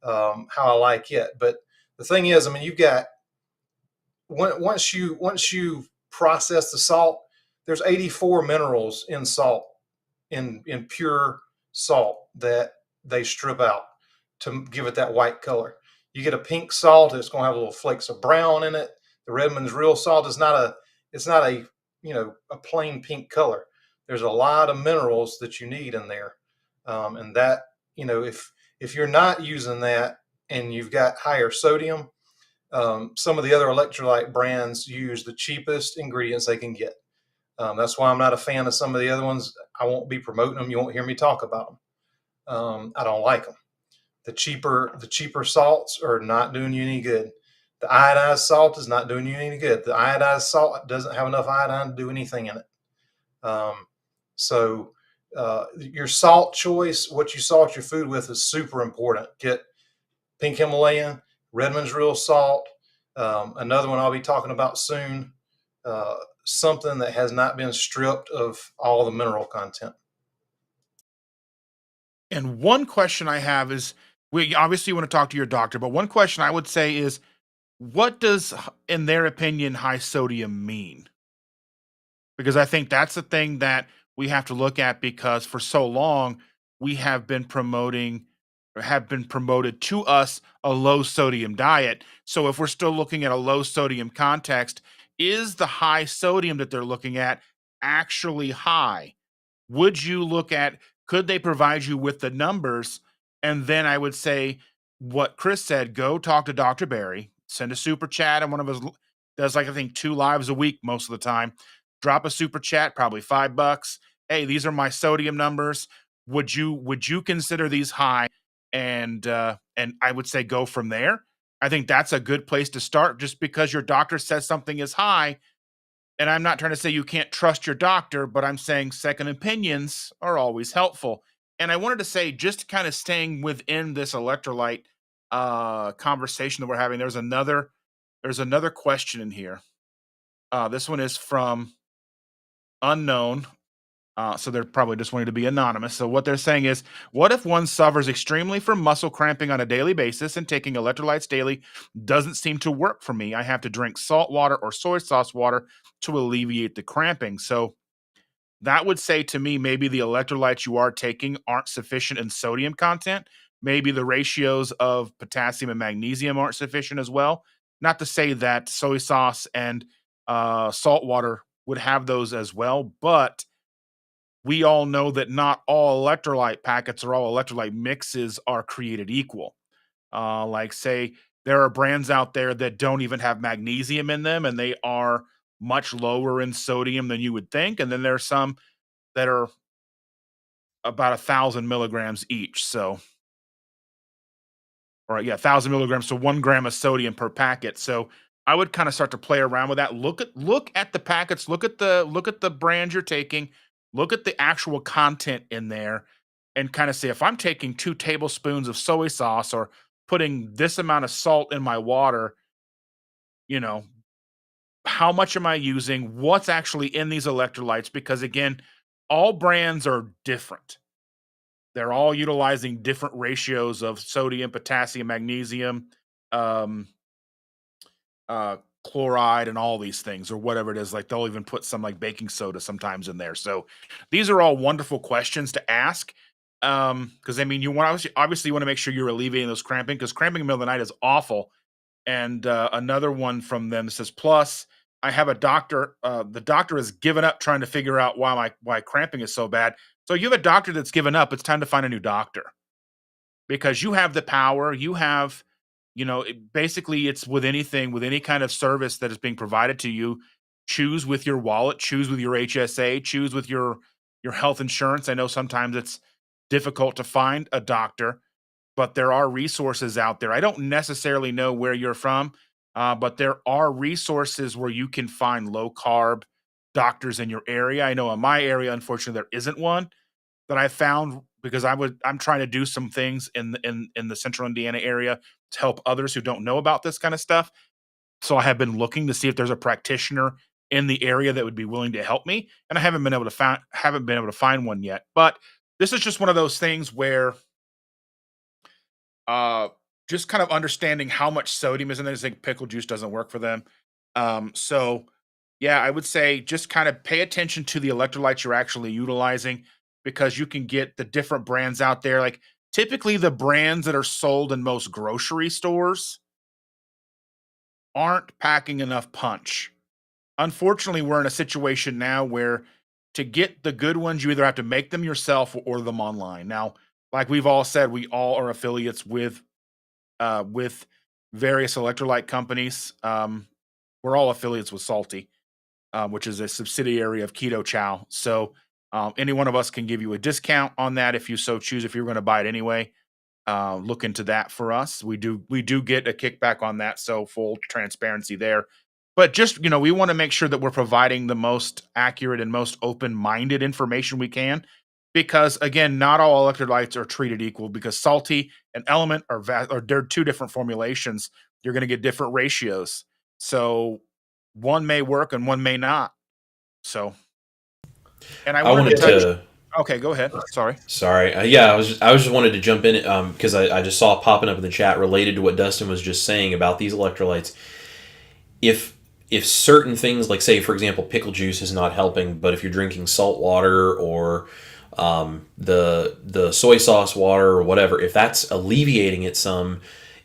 how I like it. But the thing is, I mean, you've got, once you process the salt, there's 84 minerals in salt, in pure salt, that they strip out to give it that white color. You get a pink salt, it's going to have little flakes of brown in it. The Redmond's real salt is not a, it's not a, a plain pink color. There's a lot of minerals that you need in there. And that, if you're not using that and you've got higher sodium, some of the other electrolyte brands use the cheapest ingredients they can get. That's why I'm not a fan of some of the other ones. I won't be promoting them. You won't hear me talk about them. I don't like them. The cheaper salts are not doing you any good. The iodized salt is not doing you any good. The iodized salt doesn't have enough iodine to do anything in it. So your salt choice, what you salt your food with, is super important. Get pink Himalayan, Redmond's real salt. Another one I'll be talking about soon. Something that has not been stripped of all the mineral content. And one question I have is, we obviously want to talk to your doctor, but one question I would say is, what does, in their opinion, high sodium mean? Because I think that's the thing that we have to look at, because for so long we have been promoting, or have been promoted to us, a low sodium diet. So if we're still looking at a low sodium context, is the high sodium that they're looking at actually high? Would you look at, could they provide you with the numbers? And then I would say what Chris said, go talk to Dr. Barry, send a super chat, and one of us does, like, I think 2 lives a week most of the time. Drop a super chat, probably $5. Hey, these are my sodium numbers. Would you consider these high? And I would say go from there. I think that's a good place to start. Just because your doctor says something is high, and I'm not trying to say you can't trust your doctor, but I'm saying second opinions are always helpful. And I wanted to say, just kind of staying within this electrolyte conversation that we're having, there's another question in here. This one is from unknown. So they're probably just wanting to be anonymous. So what they're saying is, what if one suffers extremely from muscle cramping on a daily basis and taking electrolytes daily doesn't seem to work for me? I have to drink salt water or soy sauce water to alleviate the cramping. So that would say to me, maybe the electrolytes you are taking aren't sufficient in sodium content. Maybe the ratios of potassium and magnesium aren't sufficient as well. Not to say that soy sauce and salt water would have those as well, but we all know that not all electrolyte packets or all electrolyte mixes are created equal. Like, say, there are brands out there that don't even have magnesium in them, and they are much lower in sodium than you would think. And then there are some that are about 1,000 milligrams each. So, or yeah, 1,000 milligrams, so 1 gram of sodium per packet. So I would kind of start to play around with that. Look at the packets. Look at the brand you're taking. Look at the actual content in there, and kind of say if I'm taking 2 tablespoons of soy sauce or putting this amount of salt in my water, you know, how much am I using? What's actually in these electrolytes? Because again, all brands are different. They're all utilizing different ratios of sodium, potassium, magnesium, um, uh, chloride, and all these things, or whatever it is. Like they'll even put some like baking soda sometimes in there. So these are all wonderful questions to ask. Because I mean, you want obviously you want to make sure you're alleviating those cramping, because cramping in the middle of the night is awful. And another one from them that says, plus, I have a doctor. The doctor has given up trying to figure out why cramping is so bad. So you have a doctor that's given up. It's time to find a new doctor, because you have the power. You have, basically, it's with anything, with any kind of service that is being provided to you. Choose with your wallet. Choose with your HSA. Choose with your health insurance. I know sometimes it's difficult to find a doctor, but there are resources out there. I don't necessarily know where you're from, but there are resources where you can find low carb doctors in your area. I know in my area, unfortunately, there isn't one that I found, because I'm trying to do some things in the central Indiana area to help others who don't know about this kind of stuff. So I have been looking to see if there's a practitioner in the area that would be willing to help me, and I haven't been able to find one yet. But this is just one of those things where uh, just kind of understanding how much sodium is in there. It's like pickle juice doesn't work for them. So yeah, I would say just kind of pay attention to the electrolytes you're actually utilizing, because you can get the different brands out there. Like typically the brands that are sold in most grocery stores aren't packing enough punch. Unfortunately, we're in a situation now where to get the good ones, you either have to make them yourself or order them online. Now, like we've all said, we all are affiliates with various electrolyte companies. We're all affiliates with Salty, which is a subsidiary of Keto Chow. So any one of us can give you a discount on that if you so choose. If you're going to buy it anyway, look into that for us. We do get a kickback on that. So full transparency there. But just we want to make sure that we're providing the most accurate and most open-minded information we can, because again, not all electrolytes are treated equal, because Salty and Element are they're two different formulations. You're going to get different ratios. So one may work and one may not. So, and I I wanted to wanted touch. to. Okay, go ahead. Sorry. Sorry. Yeah, I was just wanted to jump in because I just saw it popping up in the chat related to what Dustin was just saying about these electrolytes. If if certain things, like say for example pickle juice is not helping, but if you're drinking salt water or the soy sauce water or whatever, if that's alleviating it some,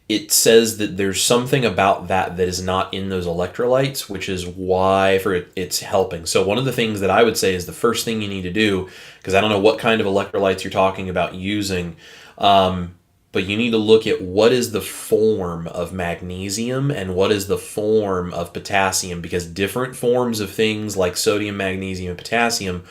it says that there's something about that that is not in those electrolytes, which is why it's helping. So one of the things that I would say is the first thing you need to do, because I don't know what kind of electrolytes you're talking about using, but you need to look at what is the form of magnesium and what is the form of potassium, because different forms of things like sodium, magnesium, and potassium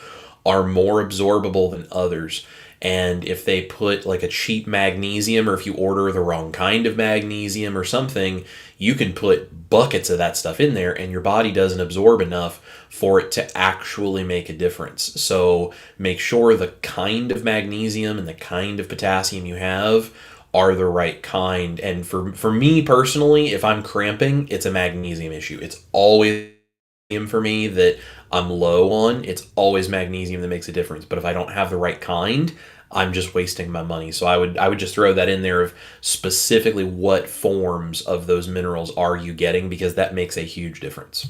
are more absorbable than others. And if they put like a cheap magnesium, or if you order the wrong kind of magnesium or something, you can put buckets of that stuff in there and your body doesn't absorb enough for it to actually make a difference. So make sure the kind of magnesium and the kind of potassium you have are the right kind. And for me personally, if I'm cramping, it's a magnesium issue. It's always for me that I'm low on. It's always magnesium that makes a difference. But if I don't have the right kind, I'm just wasting my money. So I would just throw that in there of specifically what forms of those minerals are you getting, because that makes a huge difference.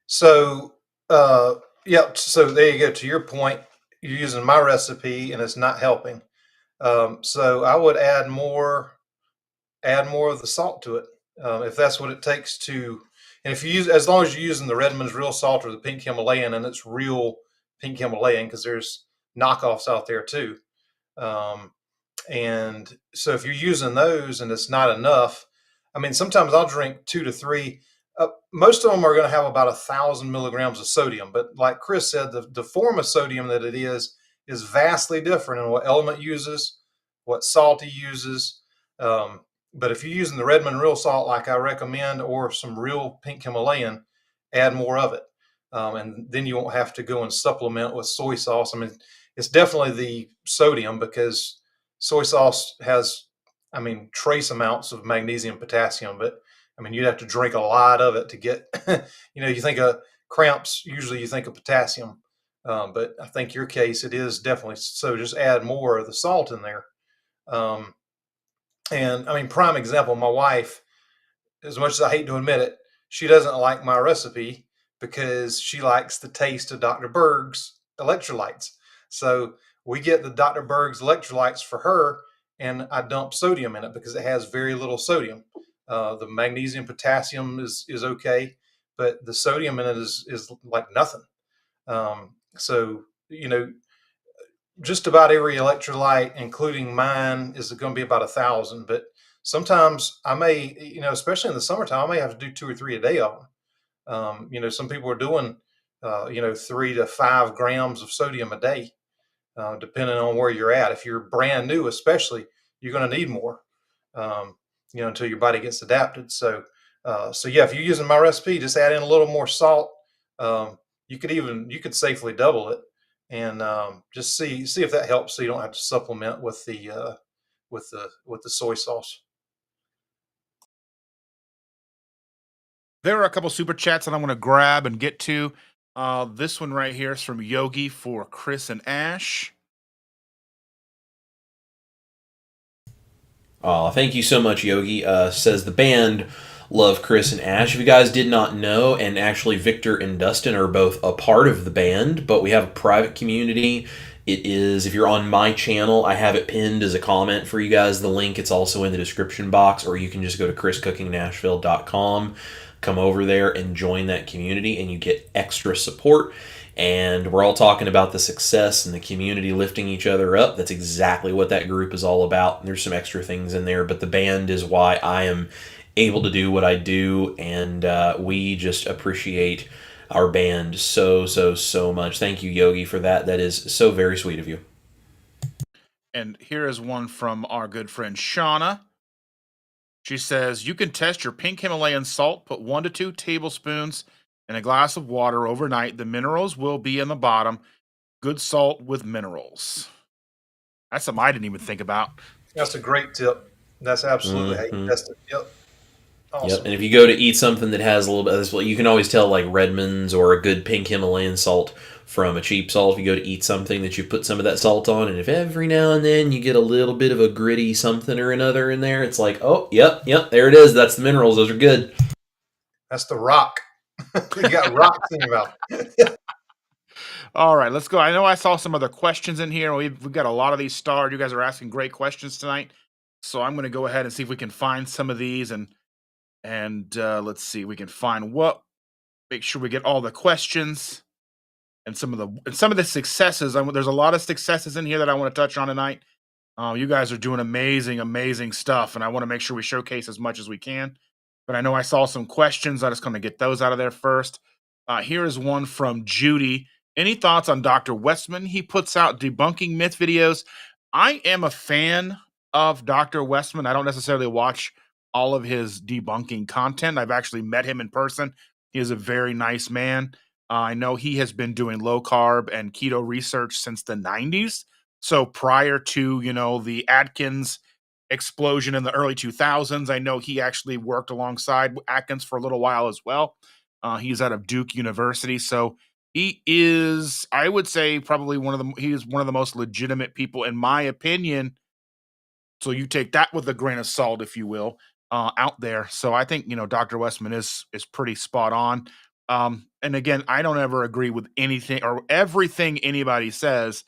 So, yeah. So there you go. To your point, you're using my recipe and it's not helping. So I would add more of the salt to it, if that's what it takes to. And if you use, as long as you're using the Redmond's real salt or the pink Himalayan, and it's real pink Himalayan, because there's knockoffs out there too. Um, and so if you're using those and it's not enough, I mean, sometimes I'll drink 2 to 3 Most of them are going to have about 1,000 milligrams of sodium, but like Chris said, the form of sodium that it is vastly different in what element uses, what salt he uses. But if you're using the Redmond real salt, like I recommend, or some real pink Himalayan, add more of it. And then you won't have to go and supplement with soy sauce. I mean, it's definitely the sodium, because soy sauce has, I mean, trace amounts of magnesium, potassium, but I mean, you'd have to drink a lot of it to get, you think of cramps, usually you think of potassium. But I think your case, it is definitely so. Just add more of the salt in there. Um, and I mean, prime example, my wife, as much as I hate to admit it, she doesn't like my recipe because she likes the taste of Dr. Berg's electrolytes. So we get the Dr. Berg's electrolytes for her, and I dump sodium in it because it has very little sodium. The magnesium, potassium is okay, but the sodium in it is like nothing. So just about every electrolyte, including mine, is going to be about 1,000. But sometimes I may, especially in the summertime, I may have to do 2 or 3 a day of them. Some people are doing, 3 to 5 grams of sodium a day, depending on where you're at. If you're brand new, especially, you're going to need more, until your body gets adapted. So yeah, if you're using my recipe, just add in a little more salt. You could safely double it, and just see if that helps, so you don't have to supplement with the soy sauce. There are a couple super chats that I'm going to grab and get to. This one right here is from Yogi for Chris and Ash. Oh, thank you so much, Yogi. Says the band love Chris and Ash. If you guys did not know, and actually Victor and Dustin are both a part of the band, but we have a private community. It is, if you're on my channel, I have it pinned as a comment for you guys. The link, it's also in the description box, or you can just go to chriscookingnashville.com, come over there and join that community, and you get extra support. And we're all talking about the success and the community lifting each other up. That's exactly what that group is all about. And there's some extra things in there, but the band is why I am able to do what I do, and we just appreciate our band so much. Thank you, Yogi, for that. That is so very sweet of you. And here is one from our good friend Shauna. She says, you can test your pink Himalayan salt, put 1 to 2 tablespoons in a glass of water overnight. The minerals will be in the bottom. Good salt with minerals. That's something I didn't even think about. That's a great tip. That's absolutely how you test it. Yep. Awesome. Yep. And if you go to eat something that has a little bit of this, you can always tell, like Redmond's or a good pink Himalayan salt from a cheap salt. If you go to eat something that you put some of that salt on, and if every now and then you get a little bit of a gritty something or another in there, it's like, oh, yep, there it is. That's the minerals. Those are good. That's the rock. You got rocks in your mouth. All right, let's go. I know I saw some other questions in here. We've got a lot of these starred. You guys are asking great questions tonight. So I'm going to go ahead and see if we can find some of these, and let's see, we can find make sure we get all the questions and some of the successes. There's a lot of successes in here that I want to touch on tonight. You guys are doing amazing stuff, and I want to make sure we showcase as much as we can. But I know I saw some questions. I'm just going to get those out of there first. Here is one from Judy. Any thoughts on Dr. Westman? He puts out debunking myth videos. I am a fan of Dr. Westman. I don't necessarily watch all of his debunking content. I've actually met him in person. He is a very nice man. I know he has been doing low carb and keto research since the 90s. So prior to, the Atkins explosion in the early 2000s, I know he actually worked alongside Atkins for a little while as well. He's out of Duke University. So he is, I would say, probably he is one of the most legitimate people, in my opinion. So you take that with a grain of salt, if you will, out there. So I think, Dr. Westman is pretty spot on. And again, I don't ever agree with anything or everything anybody says,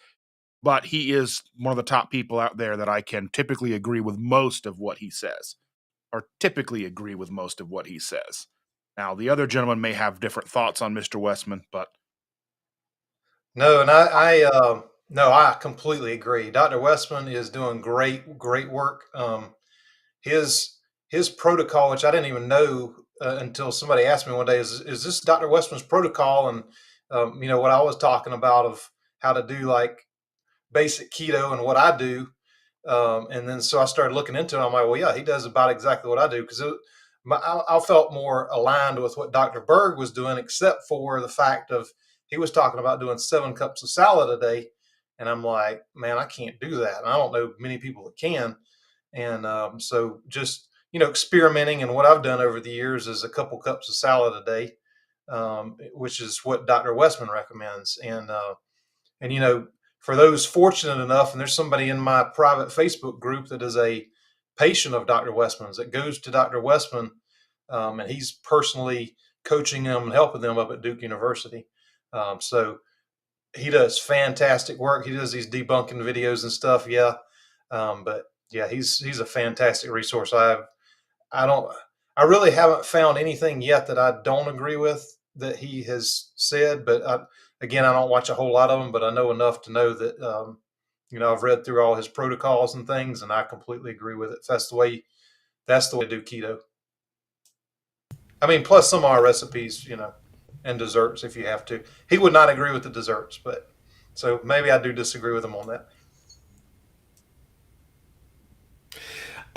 but he is one of the top people out there that I can typically agree with most of what he says, or typically agree with most of what he says. Now, the other gentleman may have different thoughts on Mr. Westman, but no, and I completely agree. Dr. Westman is doing great work. His protocol, which I didn't even know until somebody asked me one day, is this Dr. Westman's protocol? And, what I was talking about of how to do like basic keto and what I do. And then so I started looking into it. I'm like, well, yeah, he does about exactly what I do, because I felt more aligned with what Dr. Berg was doing, except for the fact of he was talking about doing 7 cups of salad a day. And I'm like, man, I can't do that. And I don't know many people that can. And so just, experimenting, and what I've done over the years is a couple cups of salad a day, which is what Dr. Westman recommends. And for those fortunate enough, and there's somebody in my private Facebook group that is a patient of Dr. Westman's that goes to Dr. Westman, and he's personally coaching them and helping them up at Duke University. So he does fantastic work. He does these debunking videos and stuff. Yeah. But yeah, he's a fantastic resource. I really haven't found anything yet that I don't agree with that he has said, but again, I don't watch a whole lot of them, but I know enough to know that, I've read through all his protocols and things, and I completely agree with it. That's the way to do keto. I mean, plus some of our recipes, and desserts if you have to. He would not agree with the desserts, but so maybe I do disagree with him on that.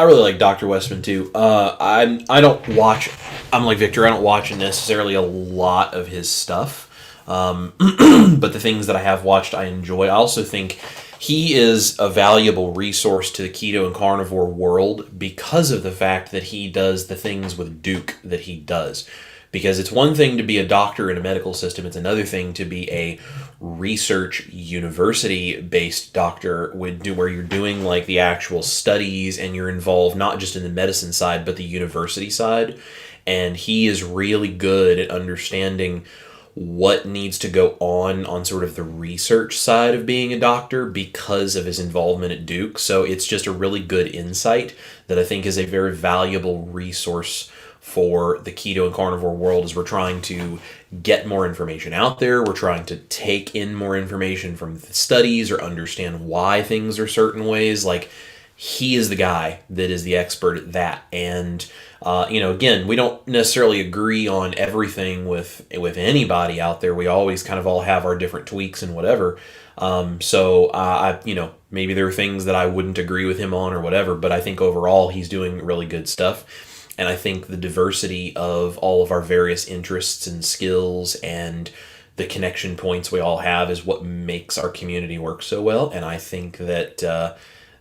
I really like Dr. Westman too. I don't watch. I'm like Victor. I don't watch necessarily a lot of his stuff, but the things that I have watched, I enjoy. I also think he is a valuable resource to the keto and carnivore world because of the fact that he does the things with Duke that he does. Because it's one thing to be a doctor in a medical system, it's another thing to be a research university-based doctor where you're doing like the actual studies and you're involved not just in the medicine side but the university side. And he is really good at understanding what needs to go on sort of the research side of being a doctor because of his involvement at Duke. So it's just a really good insight that I think is a very valuable resource for the keto and carnivore world as we're trying to get more information out there. We're trying to take in more information from the studies or understand why things are certain ways. Like, he is the guy that is the expert at that. And, again, we don't necessarily agree on everything with anybody out there. We always kind of all have our different tweaks and whatever. Maybe there are things that I wouldn't agree with him on or whatever, but I think overall he's doing really good stuff. And I think the diversity of all of our various interests and skills and the connection points we all have is what makes our community work so well. And I think that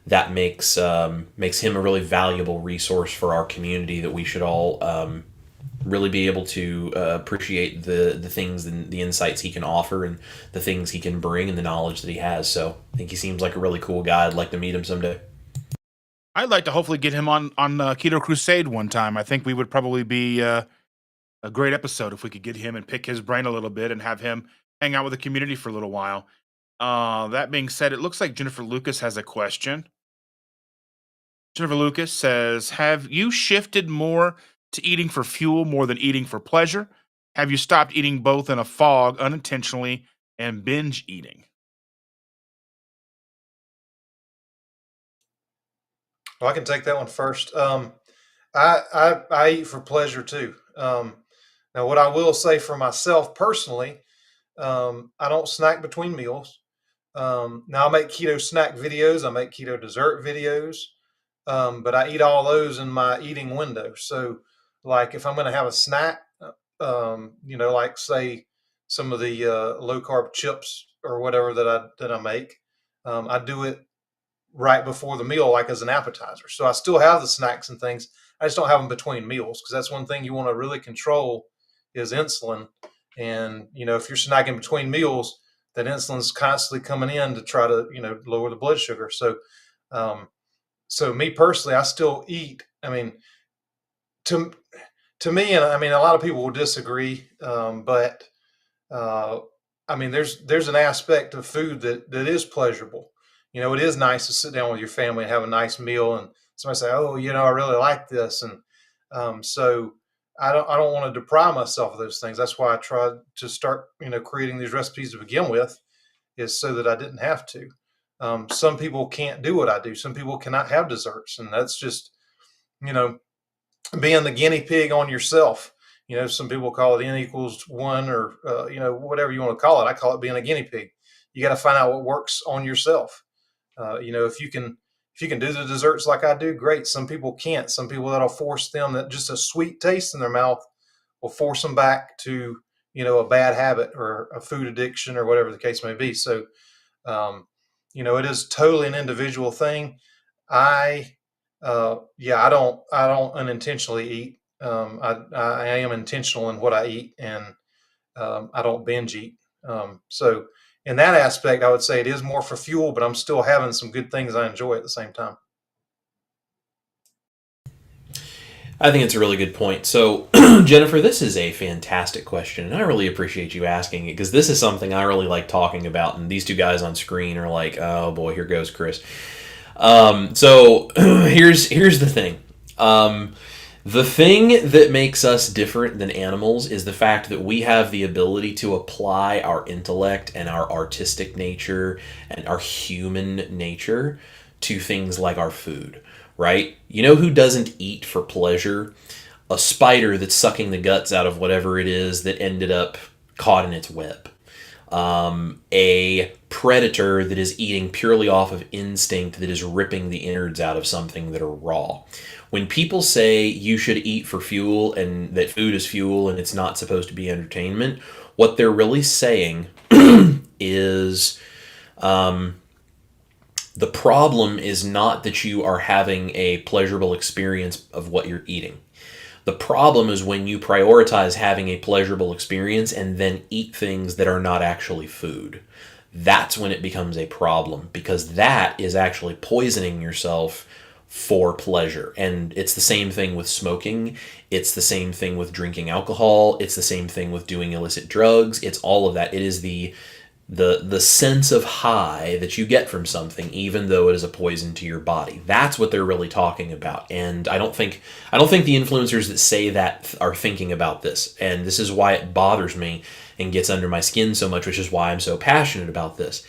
that makes him a really valuable resource for our community that we should all really be able to appreciate the things and the insights he can offer and the things he can bring and the knowledge that he has. So I think he seems like a really cool guy. I'd like to meet him someday. I'd like to hopefully get him on Keto Crusade one time. I think we would probably be a great episode if we could get him and pick his brain a little bit and have him hang out with the community for a little while. That being said, it looks like Jennifer Lucas has a question. Jennifer Lucas says, have you shifted more to eating for fuel more than eating for pleasure? Have you stopped eating both in a fog unintentionally and binge eating? Well, I can take that one first. I eat for pleasure too. Now, what I will say for myself personally, I don't snack between meals. Now I make keto snack videos. I make keto dessert videos. But I eat all those in my eating window. So, like if I'm going to have a snack, like say some of the low carb chips or whatever that I make, I do it right before the meal, like as an appetizer. So I still have the snacks and things. I just don't have them between meals, because that's one thing you want to really control is insulin. And if you're snacking between meals, then insulin's constantly coming in to try to lower the blood sugar. Um, so me personally, I still eat. I mean, to to me, and I mean, a lot of people will disagree, but uh, I mean, there's an aspect of food that is pleasurable. It is nice to sit down with your family and have a nice meal, and somebody say, "Oh, I really like this," and so I don't want to deprive myself of those things. That's why I tried to start, creating these recipes to begin with, is so that I didn't have to. Some people can't do what I do. Some people cannot have desserts, and that's just, you know, being the guinea pig on yourself. Some people call it N equals one, or whatever you want to call it. I call it being a guinea pig. You got to find out what works on yourself. If you can do the desserts like I do, great. Some people can't. Some people, that'll force them, that just a sweet taste in their mouth will force them back to a bad habit or a food addiction or whatever the case may be. So it is totally an individual thing. I don't unintentionally eat. I am intentional in what I eat, and I don't binge eat. So in that aspect, I would say it is more for fuel, but I'm still having some good things I enjoy at the same time. I think it's a really good point. So, Jennifer, this is a fantastic question, and I really appreciate you asking it, because this is something I really like talking about, and these two guys on screen are like, oh boy, here goes Chris. So here's the thing. The thing that makes us different than animals is the fact that we have the ability to apply our intellect and our artistic nature and our human nature to things like our food, right? You know who doesn't eat for pleasure? A spider that's sucking the guts out of whatever it is that ended up caught in its web. A predator that is eating purely off of instinct, that is ripping the innards out of something that are raw. When people say you should eat for fuel and that food is fuel and it's not supposed to be entertainment, what they're really saying is the problem is not that you are having a pleasurable experience of what you're eating. The problem is when you prioritize having a pleasurable experience and then eat things that are not actually food. That's when it becomes a problem, because that is actually poisoning yourself for pleasure. And it's the same thing with smoking. It's the same thing with drinking alcohol. It's the same thing with doing illicit drugs. It's all of that. It is the sense of high that you get from something, even though it is a poison to your body. That's what they're really talking about. And I don't think the influencers that say that are thinking about this. And this is why it bothers me and gets under my skin so much, which is why I'm so passionate about this.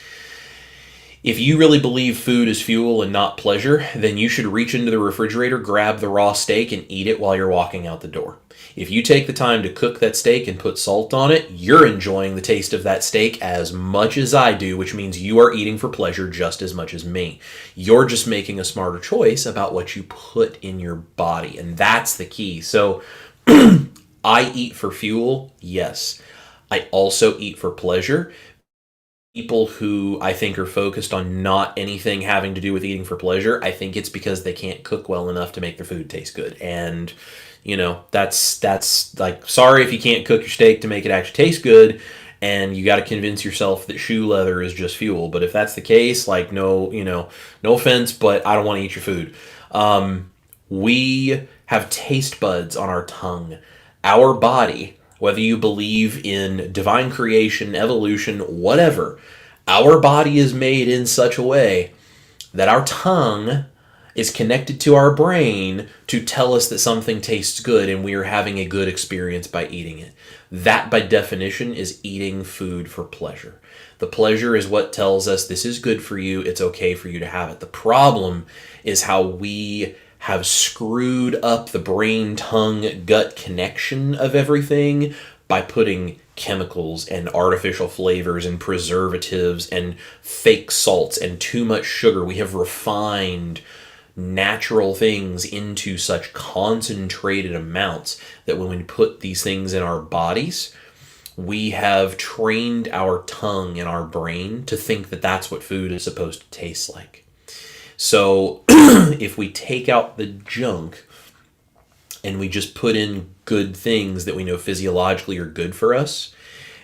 If you really believe food is fuel and not pleasure, then you should reach into the refrigerator, grab the raw steak, and eat it while you're walking out the door. If you take the time to cook that steak and put salt on it, you're enjoying the taste of that steak as much as I do, which means you are eating for pleasure just as much as me. You're just making a smarter choice about what you put in your body, and that's the key. So, I eat for fuel, yes. I also eat for pleasure. People who I think are focused on not anything having to do with eating for pleasure, I think it's because they can't cook well enough to make their food taste good. And, that's like, sorry if you can't cook your steak to make it actually taste good, and you got to convince yourself that shoe leather is just fuel. But if that's the case, like, no offense, but I don't want to eat your food. We have taste buds on our tongue. Our body, whether you believe in divine creation, evolution, whatever, our body is made in such a way that our tongue is connected to our brain to tell us that something tastes good and we are having a good experience by eating it. That, by definition, is eating food for pleasure. The pleasure is what tells us this is good for you, it's okay for you to have it. The problem is how we have screwed up the brain-tongue-gut connection of everything by putting chemicals and artificial flavors and preservatives and fake salts and too much sugar. We have refined natural things into such concentrated amounts that when we put these things in our bodies, we have trained our tongue and our brain to think that that's what food is supposed to taste like. So if we take out the junk and we just put in good things that we know physiologically are good for us,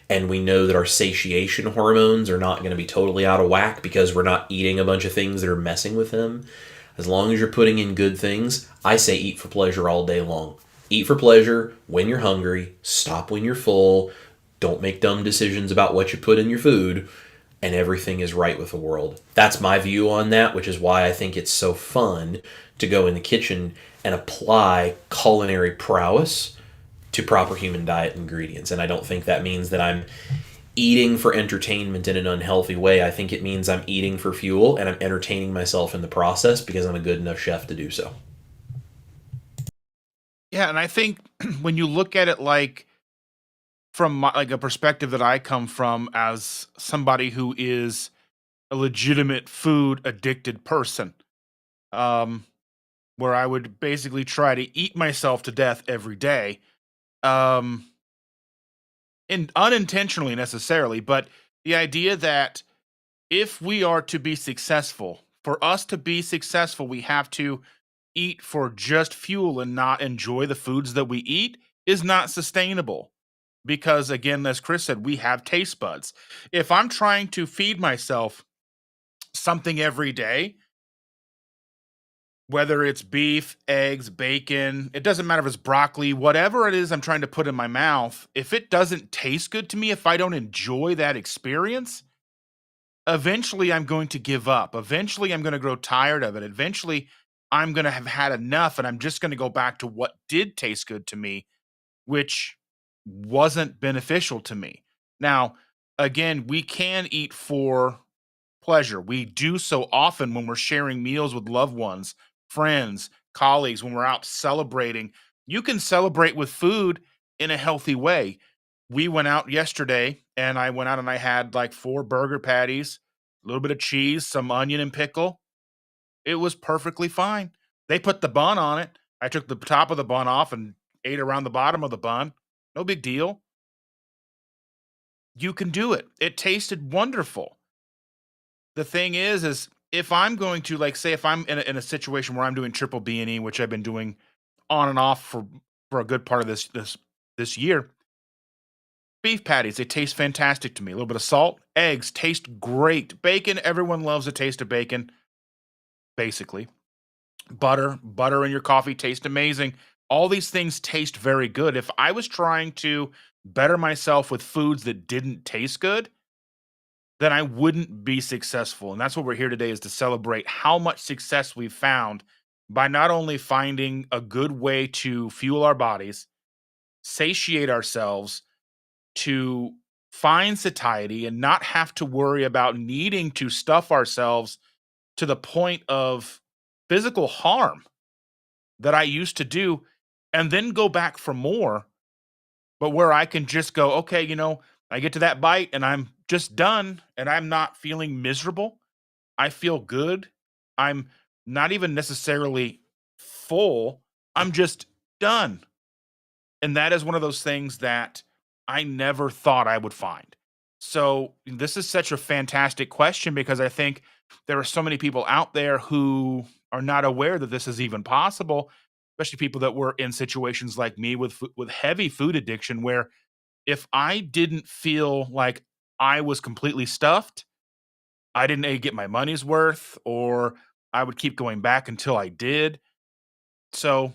and we know that our satiation hormones are not going to be totally out of whack because we're not eating a bunch of things that are messing with them, as long as you're putting in good things, I say eat for pleasure all day long. Eat for pleasure when you're hungry, stop when you're full, don't make dumb decisions about what you put in your food, and everything is right with the world. That's my view on that, which is why I think it's so fun to go in the kitchen and apply culinary prowess to proper human diet ingredients. And I don't think that means that I'm eating for entertainment in an unhealthy way. I think it means I'm eating for fuel and I'm entertaining myself in the process because I'm a good enough chef to do so. Yeah, and I think when you look at it like from like a perspective that I come from as somebody who is a legitimate food addicted person, um, where I would basically try to eat myself to death every day, um, and unintentionally necessarily, but the idea that if we are to be successful, for us to be successful, we have to eat for just fuel and not enjoy the foods that we eat is not sustainable. Because again, as Chris said, we have taste buds. If I'm trying to feed myself something every day, whether it's beef, eggs, bacon, it doesn't matter if it's broccoli, whatever it is I'm trying to put in my mouth, if it doesn't taste good to me, if I don't enjoy that experience, eventually I'm going to give up. Eventually I'm going to grow tired of it. Eventually I'm going to have had enough and I'm just going to go back to what did taste good to me, which wasn't beneficial to me. Now, again, we can eat for pleasure. We do so often when we're sharing meals with loved ones, friends, colleagues, when we're out celebrating. You can celebrate with food in a healthy way. We went out yesterday and I went out and I had like 4 burger patties, a little bit of cheese, some onion and pickle. It was perfectly fine. They put the bun on it. I took the top of the bun off and ate around the bottom of the bun. No big deal. You can do it. It tasted wonderful. The thing is if I'm going to like say if I'm in a situation where I'm doing triple B and E, which I've been doing on and off for a good part of this year, beef patties they taste fantastic to me. A little bit of salt, eggs taste great, bacon everyone loves the taste of bacon, basically. Butter in your coffee tastes amazing. All these things taste very good. If I was trying to better myself with foods that didn't taste good, then I wouldn't be successful. And that's what we're here today is to celebrate how much success we've found by not only finding a good way to fuel our bodies, satiate ourselves, to find satiety and not have to worry about needing to stuff ourselves to the point of physical harm that I used to do and then go back for more, but where I can just go, okay, I get to that bite and I'm just done and I'm not feeling miserable. I feel good. I'm not even necessarily full. I'm just done. And that is one of those things that I never thought I would find. So, this is such a fantastic question because I think there are so many people out there who are not aware that this is even possible, especially people that were in situations like me with heavy food addiction where if I didn't feel like I was completely stuffed, I didn't get my money's worth, or I would keep going back until I did. So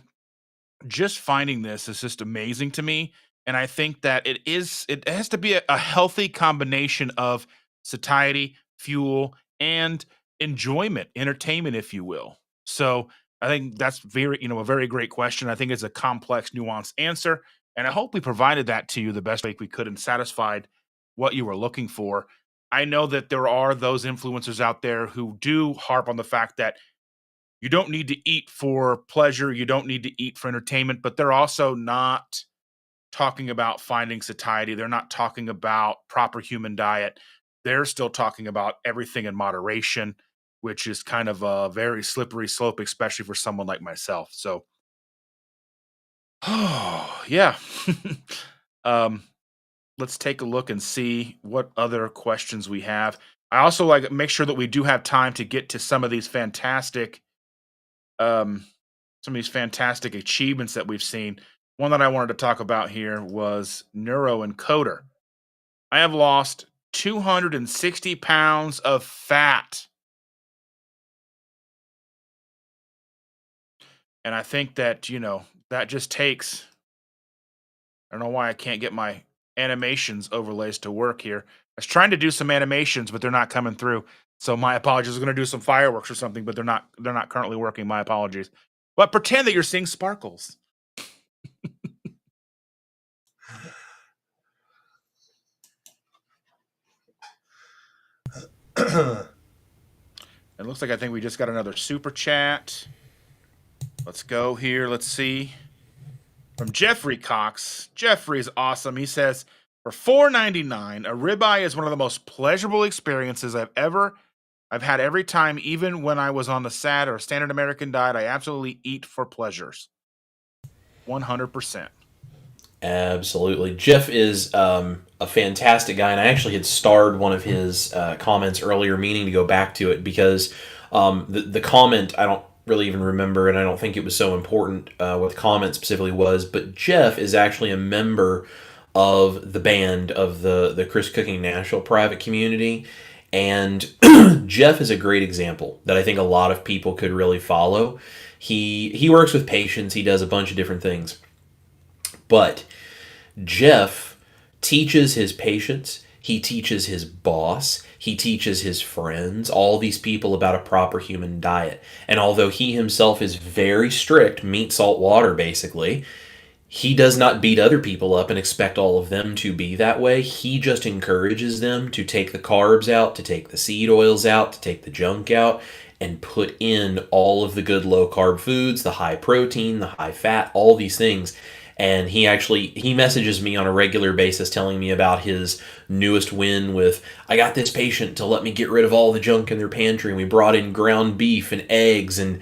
just finding this is just amazing to me. And I think that it has to be a healthy combination of satiety, fuel, and enjoyment, entertainment, if you will. So I think that's a very great question. I think it's a complex, nuanced answer. And I hope we provided that to you the best way we could and satisfied what you were looking for. I know that there are those influencers out there who do harp on the fact that you don't need to eat for pleasure, you don't need to eat for entertainment, but they're also not talking about finding satiety. They're not talking about proper human diet. They're still talking about everything in moderation, which is kind of a very slippery slope, especially for someone like myself. So, oh, yeah. um, let's take a look and see what other questions we have. I also like make sure that we do have time to get to um, some of these fantastic achievements that we've seen. One that I wanted to talk about here was Neuro Encoder. I have lost 260 pounds of fat. And I think that, that just takes, I don't know why I can't get my animations overlays to work here. I was trying to do some animations, but they're not coming through. So my apologies. I was going to do some fireworks or something, but they're not currently working. My apologies. But pretend that you're seeing sparkles. It looks like I think we just got another super chat. Let's go here. Let's see. From Jeffrey Cox. Jeffrey's awesome. He says, for $4.99, a ribeye is one of the most pleasurable experiences I've had every time, even when I was on the SAD or standard American diet. I absolutely eat for pleasures. 100%. Absolutely. Jeff is a fantastic guy, and I actually had starred one of his comments earlier, meaning to go back to it because the comment I don't really even remember, and I don't think it was so important what the comment specifically was, but Jeff is actually a member of the band of the Chris Cooking Nashville private community. And Jeff is a great example that I think a lot of people could really follow. He works with patients, he does a bunch of different things. But Jeff teaches his patients, he teaches his boss, he teaches his friends, all these people about a proper human diet. And although he himself is very strict, meat, salt, water basically, he does not beat other people up and expect all of them to be that way. He just encourages them to take the carbs out, to take the seed oils out, to take the junk out, and put in all of the good low carb foods, the high protein, the high fat, all these things. And he messages me on a regular basis telling me about his newest win with, I got this patient to let me get rid of all the junk in their pantry, and we brought in ground beef and eggs and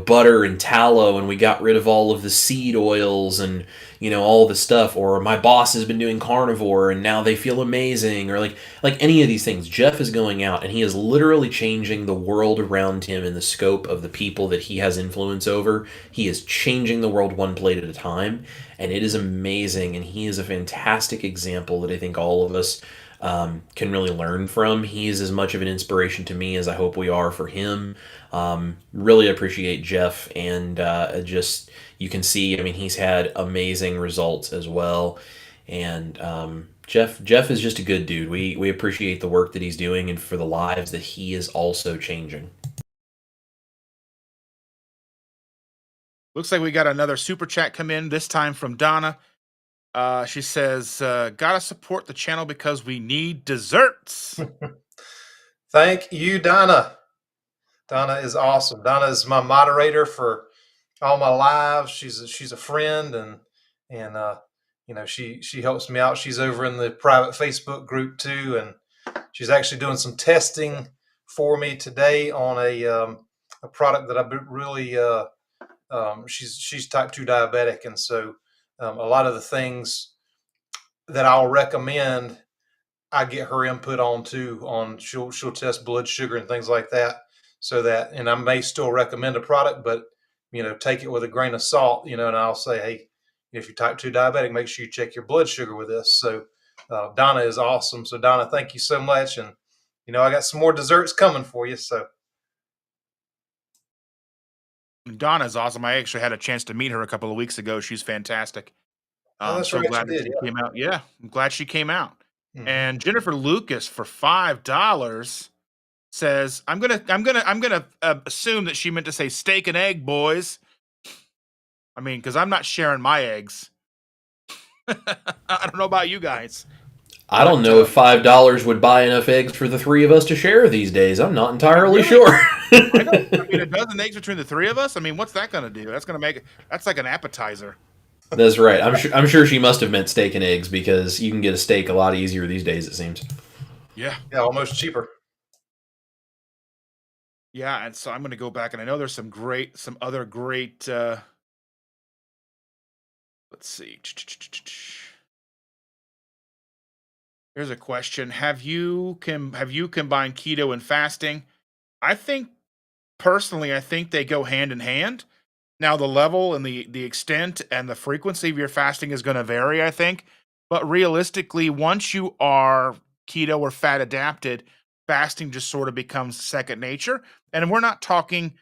butter and tallow, and we got rid of all of the seed oils and all the stuff. Or my boss has been doing carnivore and now they feel amazing. Or like any of these things, Jeff is going out and he is literally changing the world around him in the scope of the people that he has influence over. He is changing the world one plate at a time, and it is amazing. And he is a fantastic example that I think all of us can really learn from. He is as much of an inspiration to me as I hope we are for him. Really appreciate Jeff, and just you can see, I mean, he's had amazing results as well. And Jeff is just a good dude. We appreciate the work that he's doing and for the lives that he is also changing. Looks like we got another super chat come in, this time from Donna. She says, gotta support the channel because we need desserts. Thank you, Donna. Donna is awesome. Donna is my moderator for all my lives. She's a friend, and she helps me out. She's over in the private Facebook group too, and she's actually doing some testing for me today on a product that I really she's type 2 diabetic, and so a lot of the things that I'll recommend, I get her input on too. She'll test blood sugar and things like that, so that, and I may still recommend a product, but take it with a grain of salt. And I'll say, hey, if you're type 2 diabetic, make sure you check your blood sugar with this. So Donna is awesome. So Donna, thank you so much, and I got some more desserts coming for you. So Donna's awesome. I actually had a chance to meet her a couple of weeks ago. She's fantastic. that's So right, glad you that did. she Yeah. came out. Yeah, I'm glad she came out. Mhm. And Jennifer Lucas for $5 says, I'm gonna assume that she meant to say steak and egg, boys. I mean, because I'm not sharing my eggs. I don't know about you guys. I don't know if $5 would buy enough eggs for the three of us to share these days. I'm not entirely sure. I mean, a dozen eggs between the three of us. I mean, what's that going to do? That's going to make it. That's like an appetizer. That's right. I'm sure she must have meant steak and eggs, because you can get a steak a lot easier these days, it seems. Yeah. Yeah, almost cheaper. Yeah, and so I'm going to go back, and I know there's some other great. Let's see. Here's a question: Have you combined keto and fasting? I think personally, I think they go hand in hand. Now, the level and the extent and the frequency of your fasting is going to vary, I think. But realistically, once you are keto or fat adapted, fasting just sort of becomes second nature. And we're not talking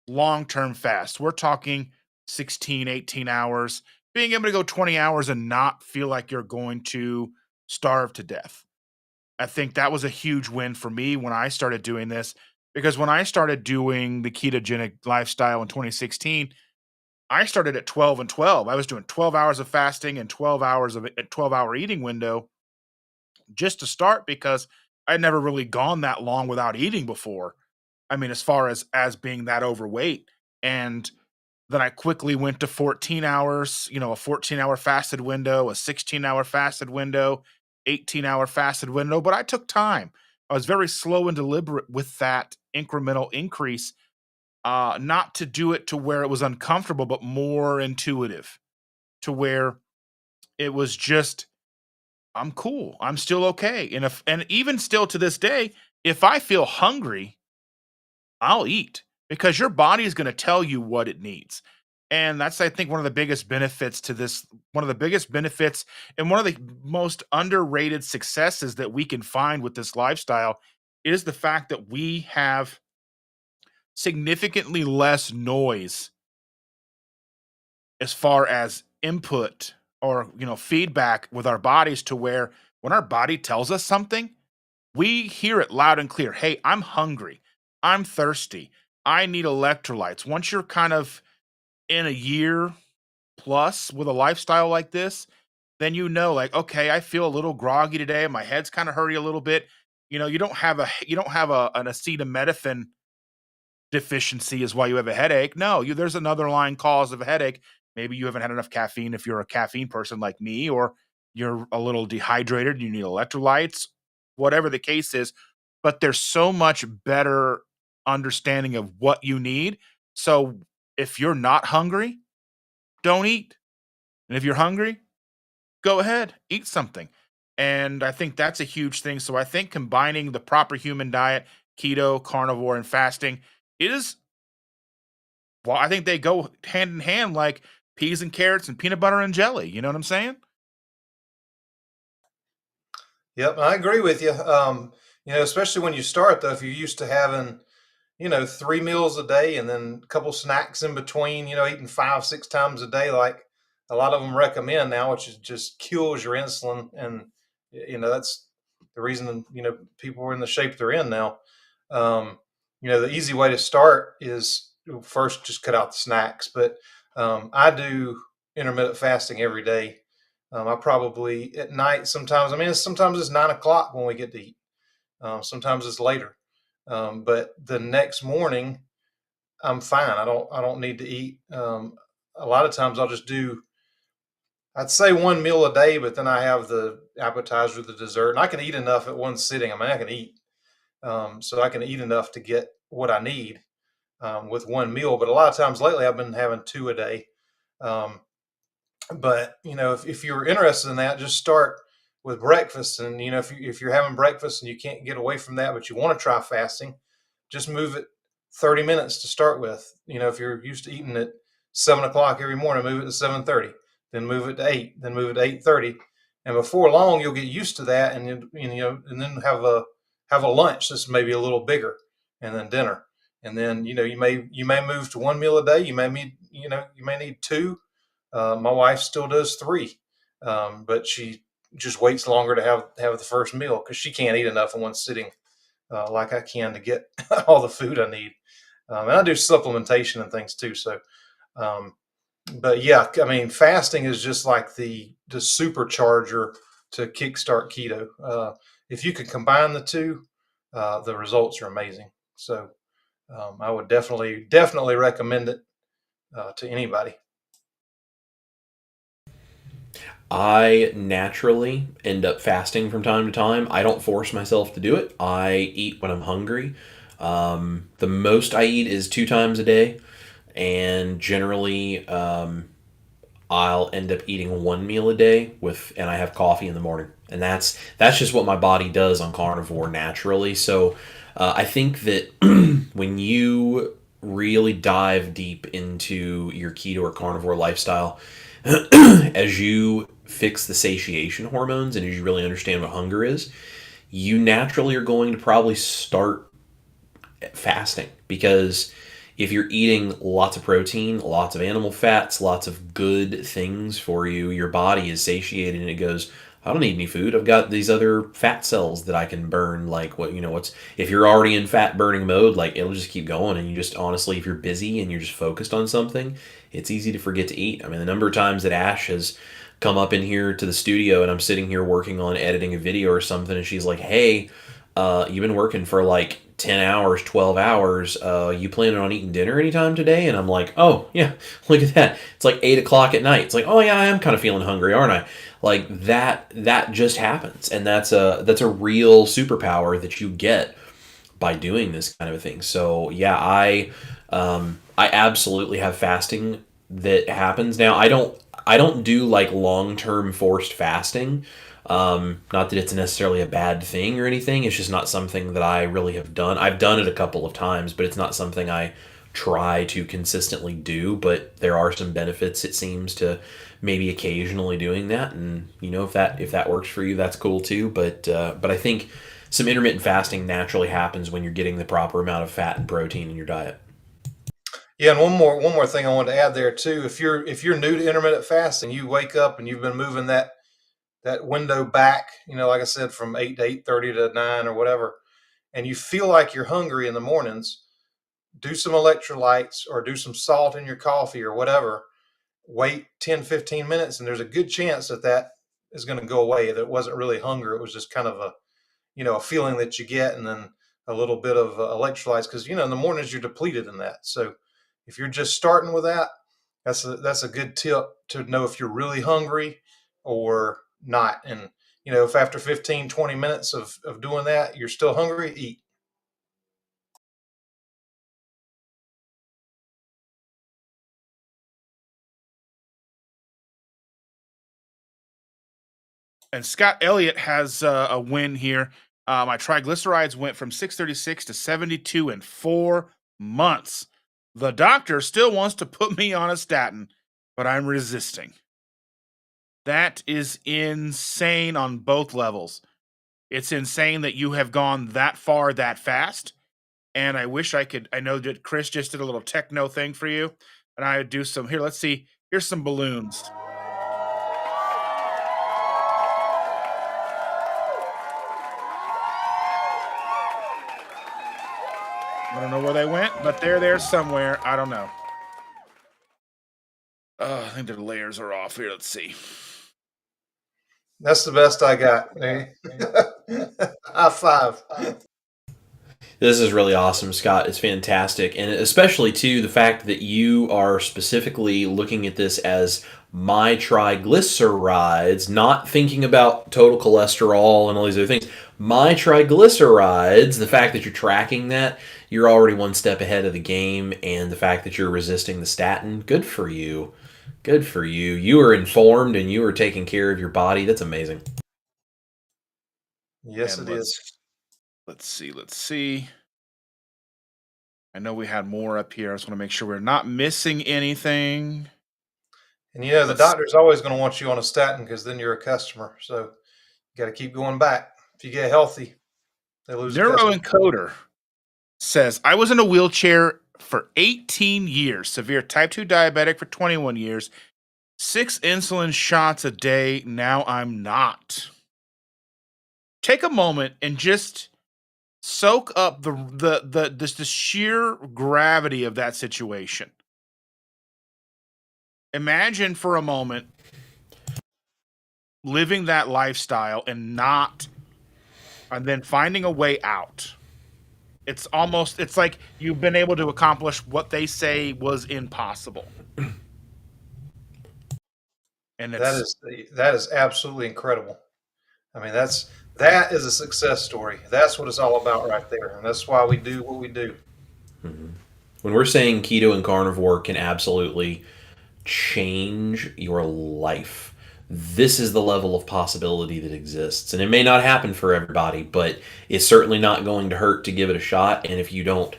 long-term fast. We're talking 16, 18 hours, being able to go 20 hours and not feel like you're going to starve to death. I think that was a huge win for me when I started doing this, because when I started doing the ketogenic lifestyle in 2016, I started at 12 and 12. I was doing 12 hours of fasting and 12 hours of a 12-hour eating window just to start, because I'd never really gone that long without eating before. I mean, as far as being that overweight. And Then I quickly went to 14 hours, a 14-hour fasted window, a 16-hour fasted window, 18-hour fasted window, but I took time. I was very slow and deliberate with that incremental increase, not to do it to where it was uncomfortable, but more intuitive, to where it was just, I'm cool. I'm still okay. And even still to this day, if I feel hungry, I'll eat because your body is going to tell you what it needs. And that's, I think, one of the biggest benefits to this. One of the biggest benefits and one of the most underrated successes that we can find with this lifestyle is the fact that we have significantly less noise as far as input or feedback with our bodies, to where when our body tells us something, we hear it loud and clear. Hey, I'm hungry. I'm thirsty. I need electrolytes. Once you're kind of in a year plus with a lifestyle like this, then like, okay, I feel a little groggy today. My head's kind of hurry a little bit. You don't have an acetaminophen deficiency is why you have a headache. No, there's another line cause of a headache. Maybe you haven't had enough caffeine if you're a caffeine person like me, or you're a little dehydrated, you need electrolytes, whatever the case is. But there's so much better understanding of what you need. So if you're not hungry, don't eat. And if you're hungry, go ahead, eat something. And I think that's a huge thing. So I think combining the proper human diet, keto, carnivore, and fasting is, well, I think they go hand in hand like peas and carrots and peanut butter and jelly. You know what I'm saying? Yep, I agree with you. Especially when you start though, if you're used to having, 3 meals a day and then a couple snacks in between, eating 5, 6 times a day, like a lot of them recommend now, which is just kills your insulin. And, that's the reason, people are in the shape they're in now. The easy way to start is first just cut out the snacks. But I do intermittent fasting every day. I probably at night sometimes, sometimes it's 9 o'clock when we get to eat. Sometimes it's later. But the next morning I'm fine. I don't need to eat. A lot of times I'll just do, I'd say 1 meal a day, but then I have the appetizer, the dessert, and I can eat enough at one sitting. I can eat. So I can eat enough to get what I need with 1 meal. But a lot of times lately I've been having two a day. Um, but if you're interested in that, just start with breakfast. And if you're having breakfast and you can't get away from that, but you want to try fasting, just move it 30 minutes to start with. If you're used to eating at 7 o'clock every morning, move it to 7:30, then move it to 8, then move it to 8:30. And before long you'll get used to that, and and then have a lunch that's maybe a little bigger, and then dinner. And then you may move to 1 meal a day. You may need two. My wife still does three, but she just waits longer to have the first meal because she can't eat enough in one sitting, like I can to get all the food I need. And I do supplementation and things too. So, um, but yeah, fasting is just like the supercharger to kickstart keto. If you can combine the two, the results are amazing. So, I would definitely recommend it to anybody. I naturally end up fasting from time to time. I don't force myself to do it. I eat when I'm hungry. The most I eat is 2 times a day, and generally, I'll end up eating 1 meal a day and I have coffee in the morning, and that's just what my body does on carnivore naturally. So, I think that when you really dive deep into your keto or carnivore lifestyle, as you fix the satiation hormones and as you really understand what hunger is, you naturally are going to probably start fasting, because if you're eating lots of protein, lots of animal fats, lots of good things for you, your body is satiated and it goes, I don't need any food. I've got these other fat cells that I can burn. Like if you're already in fat burning mode, like it'll just keep going. And you just honestly, if you're busy and you're just focused on something, it's easy to forget to eat. The number of times that Ash has come up in here to the studio and I'm sitting here working on editing a video or something, and she's like, hey, you've been working for like 10 hours, 12 hours. You planning on eating dinner anytime today? And I'm like, oh, yeah, look at that. It's like 8 o'clock at night. It's like, oh, yeah, I am kind of feeling hungry, aren't I? Like that just happens. And that's a real superpower that you get by doing this kind of a thing. So yeah, I absolutely have fasting that happens. Now I don't do like long-term forced fasting. Not that it's necessarily a bad thing or anything. It's just not something that I really have done. I've done it a couple of times, but it's not something I try to consistently do. But there are some benefits, it seems, to maybe occasionally doing that. And if that works for you, that's cool too. But I think some intermittent fasting naturally happens when you're getting the proper amount of fat and protein in your diet. Yeah, and one more thing I wanted to add there too. If you're new to intermittent fasting, you wake up and you've been moving that window back, like I said, from 8 to 8:30 to 9 or whatever, and you feel like you're hungry in the mornings, do some electrolytes or do some salt in your coffee or whatever. Wait 10, 15 minutes, and there's a good chance that is going to go away. That it wasn't really hunger; it was just kind of a feeling that you get, and then a little bit of electrolytes, because in the mornings you're depleted in that. So if you're just starting with that, that's a good tip to know if you're really hungry or not. And if after 15, 20 minutes of doing that you're still hungry, eat. And Scott Elliott has a win here. My triglycerides went from 636 to 72 in 4 months. The doctor still wants to put me on a statin, but I'm resisting. That is insane on both levels. It's insane that you have gone that far that fast. And I wish I could. I know that Chris just did a little techno thing for you, and I would do some. Here, let's see. Here's some balloons. I don't know where they went, but they're there somewhere. I don't know. I think their layers are off here. Let's see. That's the best I got. High five. This is really awesome, Scott. It's fantastic. And especially, too, the fact that you are specifically looking at this as my triglycerides, not thinking about total cholesterol and all these other things. My triglycerides, the fact that you're tracking that, you're already one step ahead of the game. And the fact that you're resisting the statin, good for you. Good for you. You are informed and you are taking care of your body. That's amazing. Yes, And it is. let's see. I know we had more up here. I just want to make sure we're not missing anything. And the doctor's always going to want you on a statin, because then you're a customer. So you got to keep going back. If you get healthy, they lose a customer. Neuroencoder says, I was in a wheelchair for 18 years, severe type 2 diabetic for 21 years, 6 insulin shots a day. Now I'm not. Take a moment and just soak up the sheer gravity of that situation. Imagine for a moment living that lifestyle and then finding a way out. It's like you've been able to accomplish what they say was impossible. And that is absolutely incredible. I mean, that is a success story. That's what it's all about right there. And that's why we do what we do. Mm-hmm. When we're saying keto and carnivore can absolutely change your life, this is the level of possibility that exists. And it may not happen for everybody, but it's certainly not going to hurt to give it a shot. And if you don't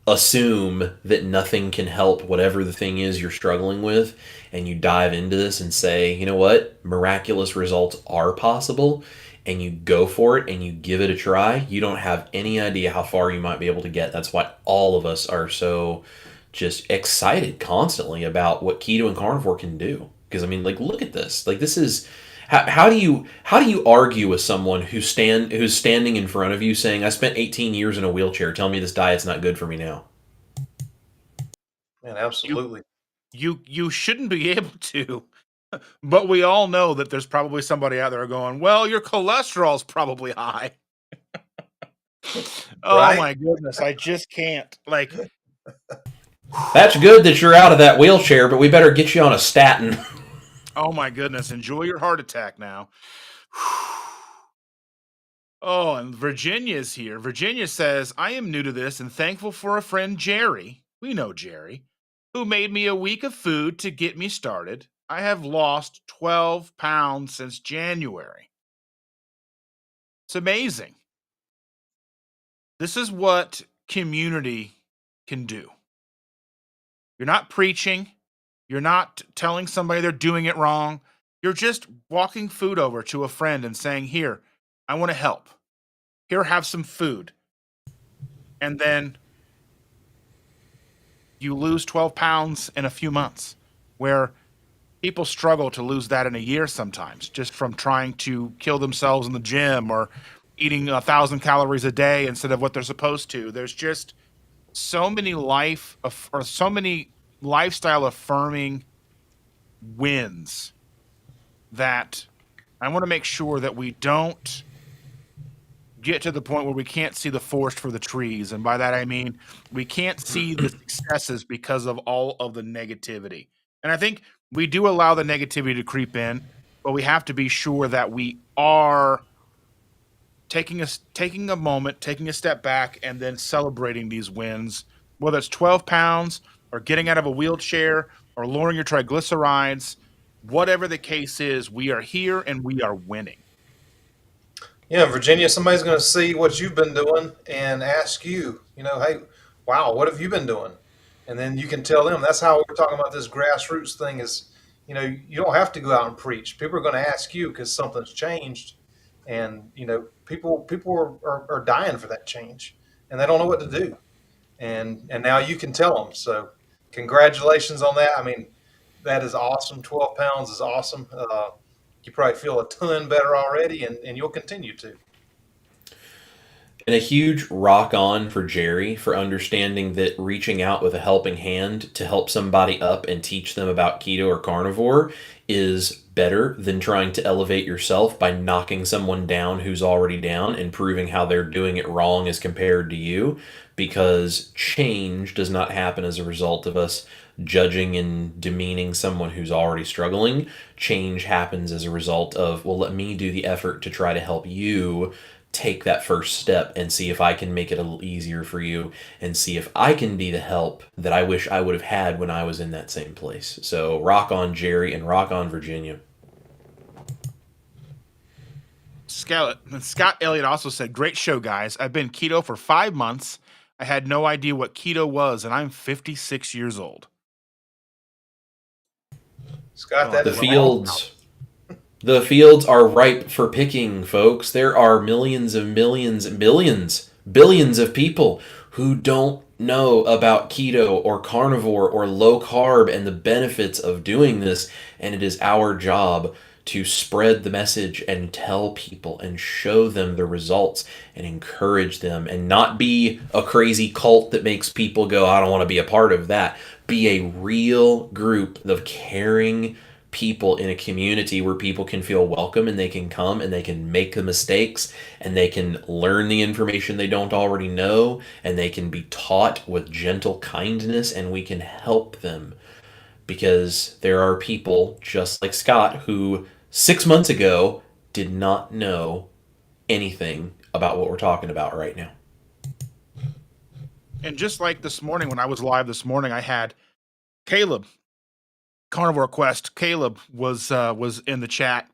assume that nothing can help whatever the thing is you're struggling with, and you dive into this and say, you know what, miraculous results are possible, and you go for it and you give it a try, you don't have any idea how far you might be able to get. That's why all of us are so just excited constantly about what keto and carnivore can do. Because I mean, like, look at this. Like, this is how do you argue with someone who's standing in front of you saying, I spent 18 years in a wheelchair, tell me this diet's not good for me now? Man, absolutely. You shouldn't be able to, but we all know that there's probably somebody out there going, well, your cholesterol's probably high. Oh right? my goodness, I just can't. Like, That's good that you're out of that wheelchair, but we better get you on a statin. oh my goodness, enjoy your heart attack now. Oh, and Virginia's here. Virginia says, I am new to this and thankful for a friend, Jerry. We know Jerry, who made me a week of food to get me started. I have lost 12 pounds since January. It's amazing. This is what community can do. You're not preaching, you're not telling somebody they're doing it wrong. You're just walking food over to a friend and saying, here, I want to help. Here, have some food. And then you lose 12 pounds in a few months, where people struggle to lose that in a year sometimes, just from trying to kill themselves in the gym or eating 1,000 calories a day instead of what they're supposed to. There's just so many so many lifestyle affirming wins that I want to make sure that we don't get to the point where we can't see the forest for the trees. And by that, I mean, we can't see the successes because of all of the negativity. And I think we do allow the negativity to creep in, but we have to be sure that we are taking a moment, taking a step back, and then celebrating these wins, whether it's 12 pounds or getting out of a wheelchair or lowering your triglycerides, whatever the case is, we are here and we are winning. Yeah, in Virginia, somebody's going to see what you've been doing and ask you, hey, wow, what have you been doing? And then you can tell them. That's how we're talking about this grassroots thing is, you don't have to go out and preach. People are going to ask you because something's changed. And, people are dying for that change and they don't know what to do. And now you can tell them. So congratulations on that. I mean, that is awesome. 12 pounds is awesome. You probably feel a ton better already, and you'll continue to. And a huge rock on for Jerry for understanding that reaching out with a helping hand to help somebody up and teach them about keto or carnivore is better than trying to elevate yourself by knocking someone down who's already down and proving how they're doing it wrong as compared to you. Because change does not happen as a result of us judging and demeaning someone who's already struggling. Change happens as a result of, well, let me do the effort to try to help you take that first step and see if I can make it a little easier for you and see if I can be the help that I wish I would have had when I was in that same place. So rock on, Jerry, and rock on, Virginia. Scott Elliott also said, great show, guys. I've been keto for 5 months. I had no idea what keto was, and I'm 56 years old. Scott, that The is fields. The fields are ripe for picking, folks. There are millions and millions and billions of people who don't know about keto or carnivore or low carb and the benefits of doing this, and it is our job to spread the message and tell people and show them the results and encourage them, and not be a crazy cult that makes people go, I don't want to be a part of that. Be a real group of caring people in a community where people can feel welcome and they can come and they can make the mistakes and they can learn the information they don't already know and they can be taught with gentle kindness, and we can help them. Because there are people just like Scott who 6 months ago did not know anything about what we're talking about right now. And just like this morning, when I was live this morning, I had Caleb, Carnivore Quest. Caleb was in the chat,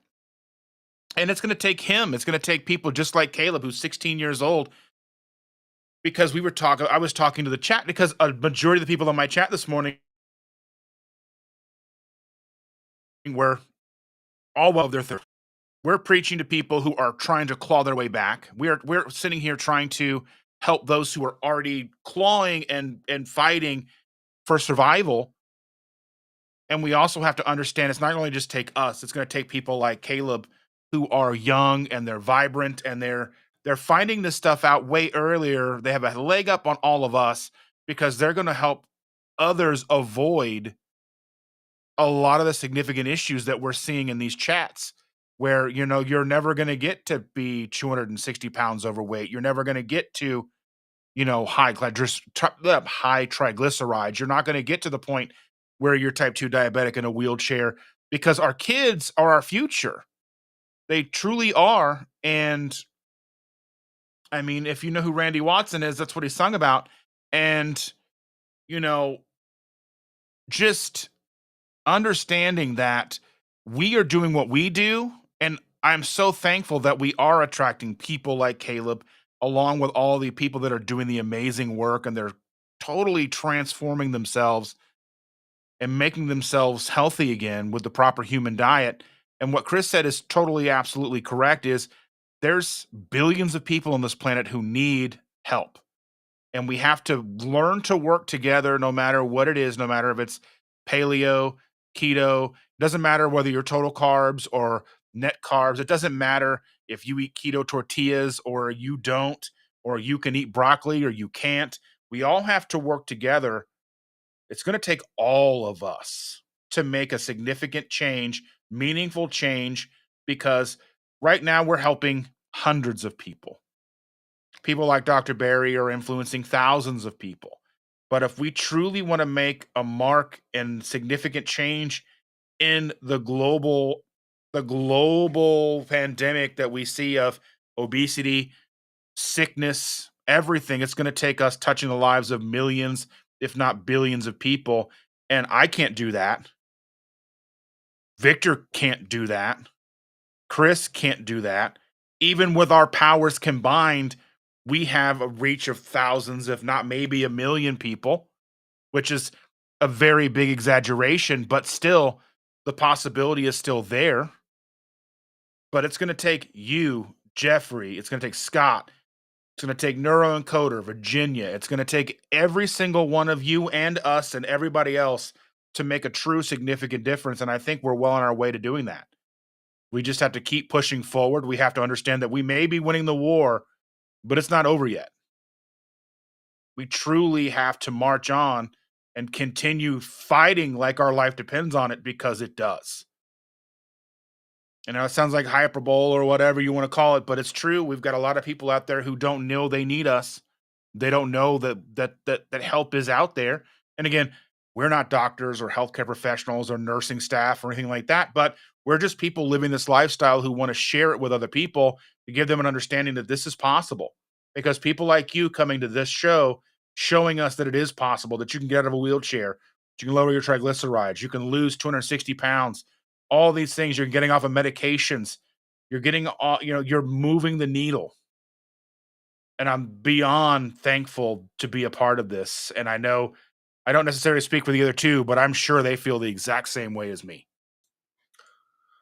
and it's going to take him. It's going to take people just like Caleb, who's 16 years old, because I was talking to the chat because a majority of the people on my chat this morning were all well of their third. We're preaching to people who are trying to claw their way back. We're sitting here trying to help those who are already clawing and fighting for survival. And we also have to understand it's not only just take us, it's going to take people like Caleb who are young and they're vibrant and they're finding this stuff out way earlier. They have a leg up on all of us because they're going to help others avoid a lot of the significant issues that we're seeing in these chats where, you're never going to get to be 260 pounds overweight. You're never going to get to, high triglycerides. You're not going to get to the point where you're type 2 diabetic in a wheelchair, because our kids are our future. They truly are. And I mean, if you know who Randy Watson is, that's what he sung about. And, you know, just understanding that we are doing what we do. And I'm so thankful that we are attracting people like Caleb, along with all the people that are doing the amazing work, and they're totally transforming themselves and making themselves healthy again with the proper human diet. And what Chris said is totally, absolutely correct, is there's billions of people on this planet who need help. And we have to learn to work together, no matter what it is, no matter if it's paleo, keto, doesn't matter whether you're total carbs or net carbs. It doesn't matter if you eat keto tortillas or you don't, or you can eat broccoli or you can't. We all have to work together. It's going to take all of us to make a significant change, meaningful change, because right now we're helping hundreds of people. People like Dr. Barry are influencing thousands of people. But if we truly want to make a mark and significant change in the global pandemic that we see of obesity, sickness, everything, it's going to take us touching the lives of millions, if not billions of people. And I can't do that. Victor can't do that. Chris can't do that. Even with our powers combined, we have a reach of thousands, if not maybe a million people, which is a very big exaggeration, but still, the possibility is still there. But it's going to take you, Jeffrey. It's going to take Scott. It's going to take Neuroencoder, Virginia. It's going to take every single one of you and us and everybody else to make a true significant difference. And I think we're well on our way to doing that. We just have to keep pushing forward. We have to understand that we may be winning the war, but it's not over yet. We truly have to march on and continue fighting like our life depends on it, because it does. And it sounds like hyperbole or whatever you want to call it, but it's true. We've got a lot of people out there who don't know they need us. They don't know that help is out there. And again, we're not doctors or healthcare professionals or nursing staff or anything like that, but we're just people living this lifestyle who want to share it with other people to give them an understanding that this is possible. Because people like you coming to this show, showing us that it is possible, that you can get out of a wheelchair, you can lower your triglycerides, you can lose 260 pounds, all these things, you're getting off of medications, you're getting all, you're moving the needle. And I'm beyond thankful to be a part of this. And I know I don't necessarily speak for the other two, but I'm sure they feel the exact same way as me.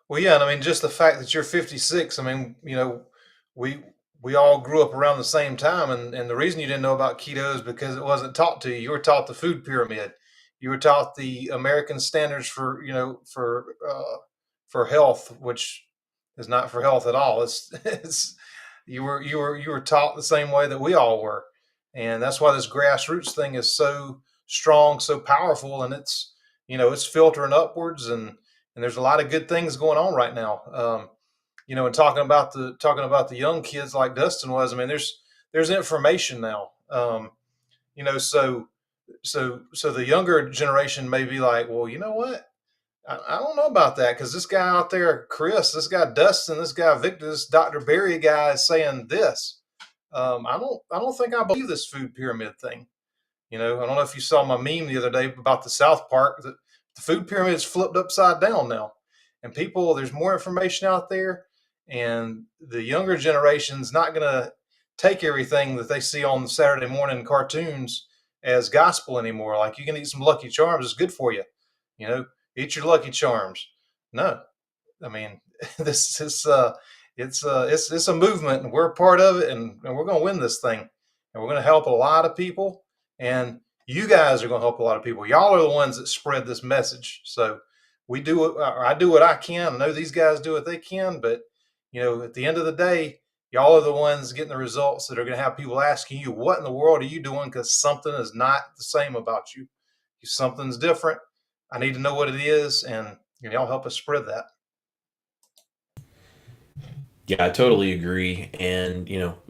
Well, yeah, and I mean, just the fact that you're 56, I mean, we we all grew up around the same time, and the reason you didn't know about keto is because it wasn't taught to you. You were taught the food pyramid. You were taught the American standards for for health, which is not for health at all. It's you were taught the same way that we all were, and that's why this grassroots thing is so strong, so powerful, and it's filtering upwards, and there's a lot of good things going on right now. And talking about the young kids like Dustin was. I mean, there's information now. So the younger generation may be like, well, you know what? I don't know about that, because this guy out there, Chris, this guy Dustin, this guy Victor, this Dr. Barry guy is saying this. I don't think I believe this food pyramid thing. I don't know if you saw my meme the other day about the South Park. The food pyramid is flipped upside down now, and there's more information out there, and the younger generation's not going to take everything that they see on the Saturday morning cartoons as gospel anymore. Like, you can eat some Lucky Charms; it's good for you. You know, eat your Lucky Charms. No, I mean, this is it's a movement, and we're a part of it, and we're going to win this thing, and we're going to help a lot of people, and you guys are going to help a lot of people. Y'all are the ones that spread this message. So I do what I can. I know these guys do what they can, but at the end of the day, y'all are the ones getting the results that are going to have people asking you, what in the world are you doing? Because something is not the same about you. Something's different. I need to know what it is, and y'all help us spread that. Yeah, I totally agree. And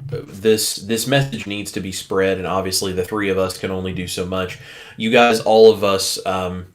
this message needs to be spread. And obviously, the three of us can only do so much. You guys, all of us,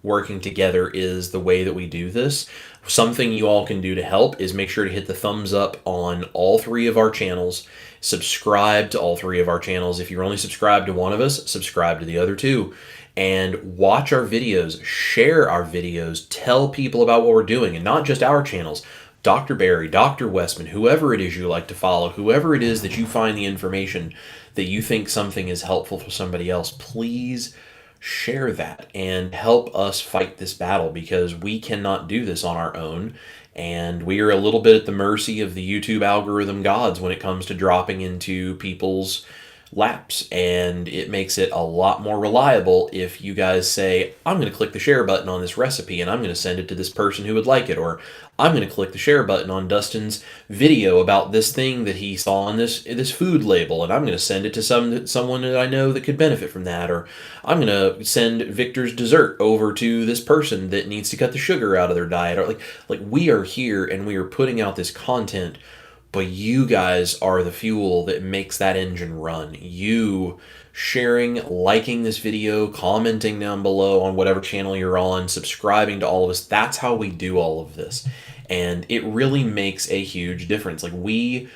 working together is the way that we do this. Something you all can do to help is make sure to hit the thumbs up on all three of our channels. Subscribe to all three of our channels. If you're only subscribed to one of us, subscribe to the other two. And watch our videos, share our videos, tell people about what we're doing, and not just our channels. Dr. Barry, Dr. Westman, whoever it is you like to follow, whoever it is that you find the information that you think something is helpful for somebody else, please share that and help us fight this battle, because we cannot do this on our own. And we are a little bit at the mercy of the YouTube algorithm gods when it comes to dropping into people's laps, and it makes it a lot more reliable if you guys say, I'm going to click the share button on this recipe and I'm going to send it to this person who would like it, or I'm going to click the share button on Dustin's video about this thing that he saw on this food label, and I'm going to send it to someone that I know that could benefit from that, or I'm going to send Victor's dessert over to this person that needs to cut the sugar out of their diet. Or like we are here and we are putting out this content, but you guys are the fuel that makes that engine run. You sharing, liking this video, commenting down below on whatever channel you're on, subscribing to all of us, that's how we do all of this. And it really makes a huge difference. Like we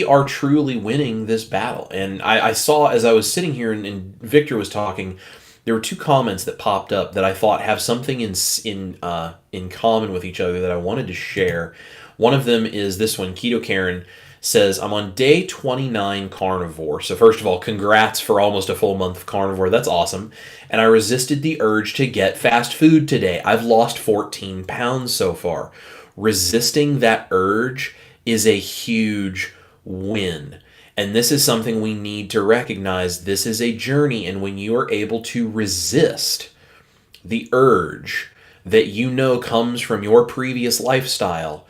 are truly winning this battle. And I saw, as I was sitting here and Victor was talking, there were two comments that popped up that I thought have something in common with each other that I wanted to share. One of them is this one. Keto Karen says, I'm on day 29 carnivore. So first of all, congrats for almost a full month of carnivore. That's awesome. And I resisted the urge to get fast food today. I've lost 14 pounds so far. Resisting that urge is a huge win. And this is something we need to recognize. This is a journey. And when you are able to resist the urge that you know comes from your previous lifestyle,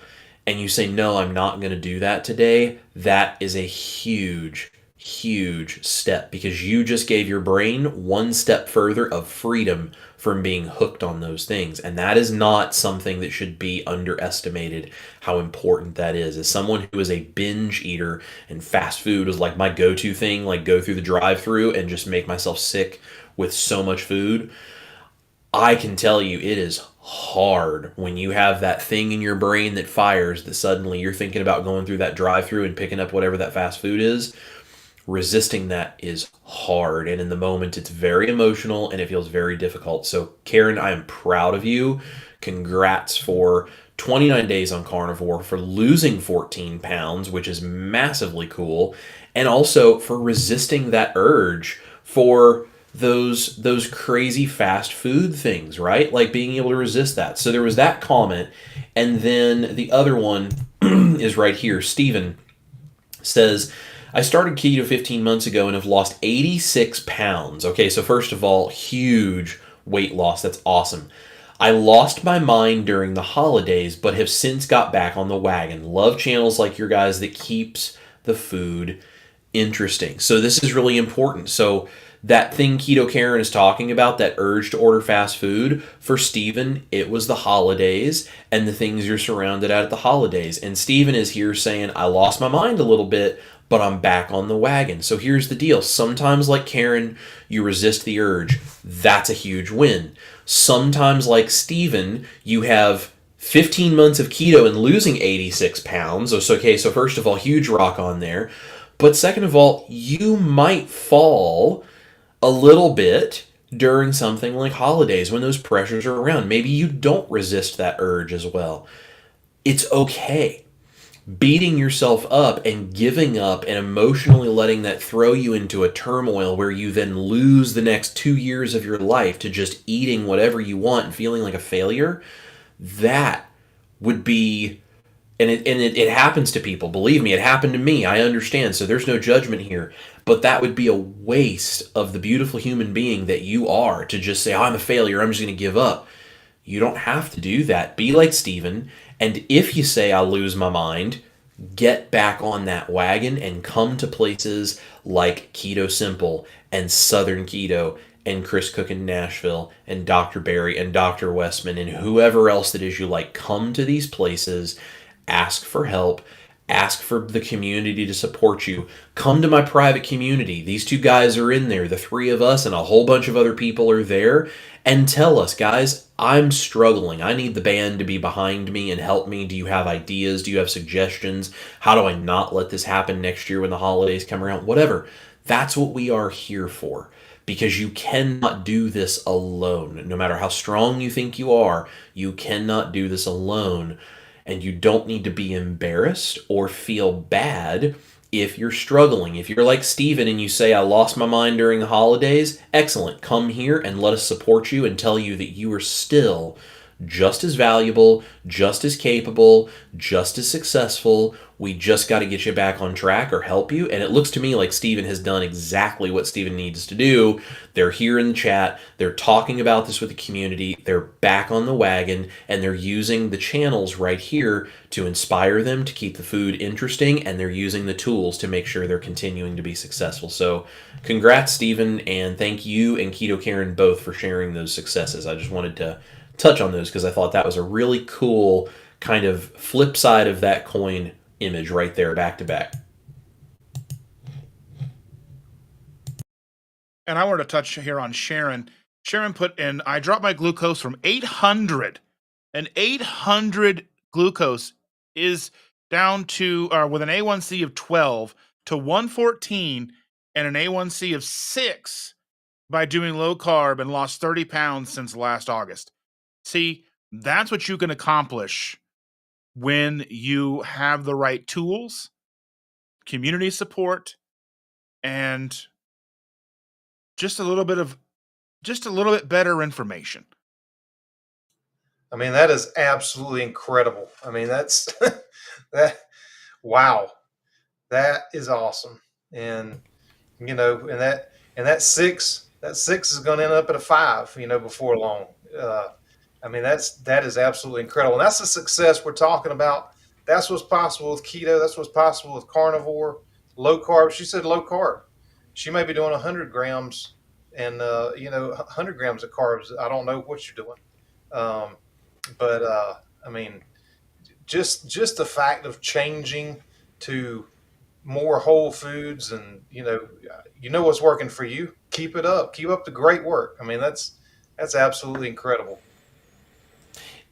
and you say, no, I'm not going to do that today, that is a huge, huge step, because you just gave your brain one step further of freedom from being hooked on those things. And that is not something that should be underestimated, how important that is. As someone who is a binge eater, and fast food is like my go-to thing, like go through the drive-through and just make myself sick with so much food, I can tell you it is hard when you have that thing in your brain that fires, that suddenly you're thinking about going through that drive-through and picking up whatever that fast food is. Resisting that is hard, and in the moment it's very emotional and it feels very difficult. So Karen, I am proud of you. Congrats for 29 days on carnivore, for losing 14 pounds, which is massively cool, and also for resisting that urge for those crazy fast food things, right? Like being able to resist that. So there was that comment, and then the other one is right here. Steven says, I started keto 15 months ago and have lost 86 pounds. Okay, so first of all, huge weight loss. That's awesome. I lost my mind during the holidays, but have since got back on the wagon. Love channels like your guys that keeps the food interesting. So this is really important. So that thing Keto Karen is talking about, that urge to order fast food, for Steven, it was the holidays and the things you're surrounded at the holidays. And Steven is here saying, I lost my mind a little bit, but I'm back on the wagon. So here's the deal. Sometimes, like Karen, you resist the urge. That's a huge win. Sometimes, like Steven, you have 15 months of keto and losing 86 pounds. So first of all, huge rock on there. But second of all, you might fall a little bit during something like holidays when those pressures are around. Maybe you don't resist that urge as well. It's okay. Beating yourself up and giving up and emotionally letting that throw you into a turmoil where you then lose the next 2 years of your life to just eating whatever you want and feeling like a failure, that would be... And it happens to people. Believe me, it happened to me. I understand. So there's no judgment here. But that would be a waste of the beautiful human being that you are, to just say, oh, I'm a failure, I'm just going to give up. You don't have to do that. Be like Steven. And if you say, I'll lose my mind, get back on that wagon and come to places like KetoSimple and Southern Keto and Chris Cooking Nashville and Dr. Barry and Dr. Westman and whoever else that is you like. Come to these places. Ask for help, Ask for the community to support you. Come to my private community. These two guys are in there. The three of us and a whole bunch of other people are there. And tell us, guys, I'm struggling. I need the band to be behind me and help me. Do you have ideas? Do you have suggestions? How do I not let this happen next year when the holidays come around? Whatever. That's what we are here for. Because you cannot do this alone. No matter how strong you think you cannot do this alone. And you don't need to be embarrassed or feel bad if you're struggling. If you're like Steven and you say, I lost my mind during the holidays, excellent. Come here and let us support you and tell you that you are still just as valuable, just as capable, just as successful. We just got to get you back on track or help you. And it looks to me like Steven has done exactly what Steven needs to do. They're here in the chat. They're talking about this with the community. They're back on the wagon, and they're using the channels right here to inspire them to keep the food interesting, and they're using the tools to make sure they're continuing to be successful. So congrats, Steven, and thank you and Keto Karen both for sharing those successes. I just wanted to touch on those because I thought that was a really cool kind of flip side of that coin image right there, back to back. And I wanted to touch here on Sharon. Sharon put in, I dropped my glucose from 800, and 800 glucose is down to, with an A1C of 12 to 114 and an A1C of 6 by doing low carb, and lost 30 pounds since last August. See, that's what you can accomplish when you have the right tools, community support, and just a little bit better information. I mean, that is absolutely incredible. I mean, that's that. Wow, that is awesome. And that six is going to end up at a 5. Before long. I mean, that is absolutely incredible. And that's the success we're talking about. That's what's possible with keto. That's what's possible with carnivore, low carb. She said low carb. She may be doing 100 grams and 100 grams of carbs. I don't know what you're doing. But I mean, just the fact of changing to more whole foods, and what's working for you. Keep it up. Keep up the great work. I mean, that's absolutely incredible.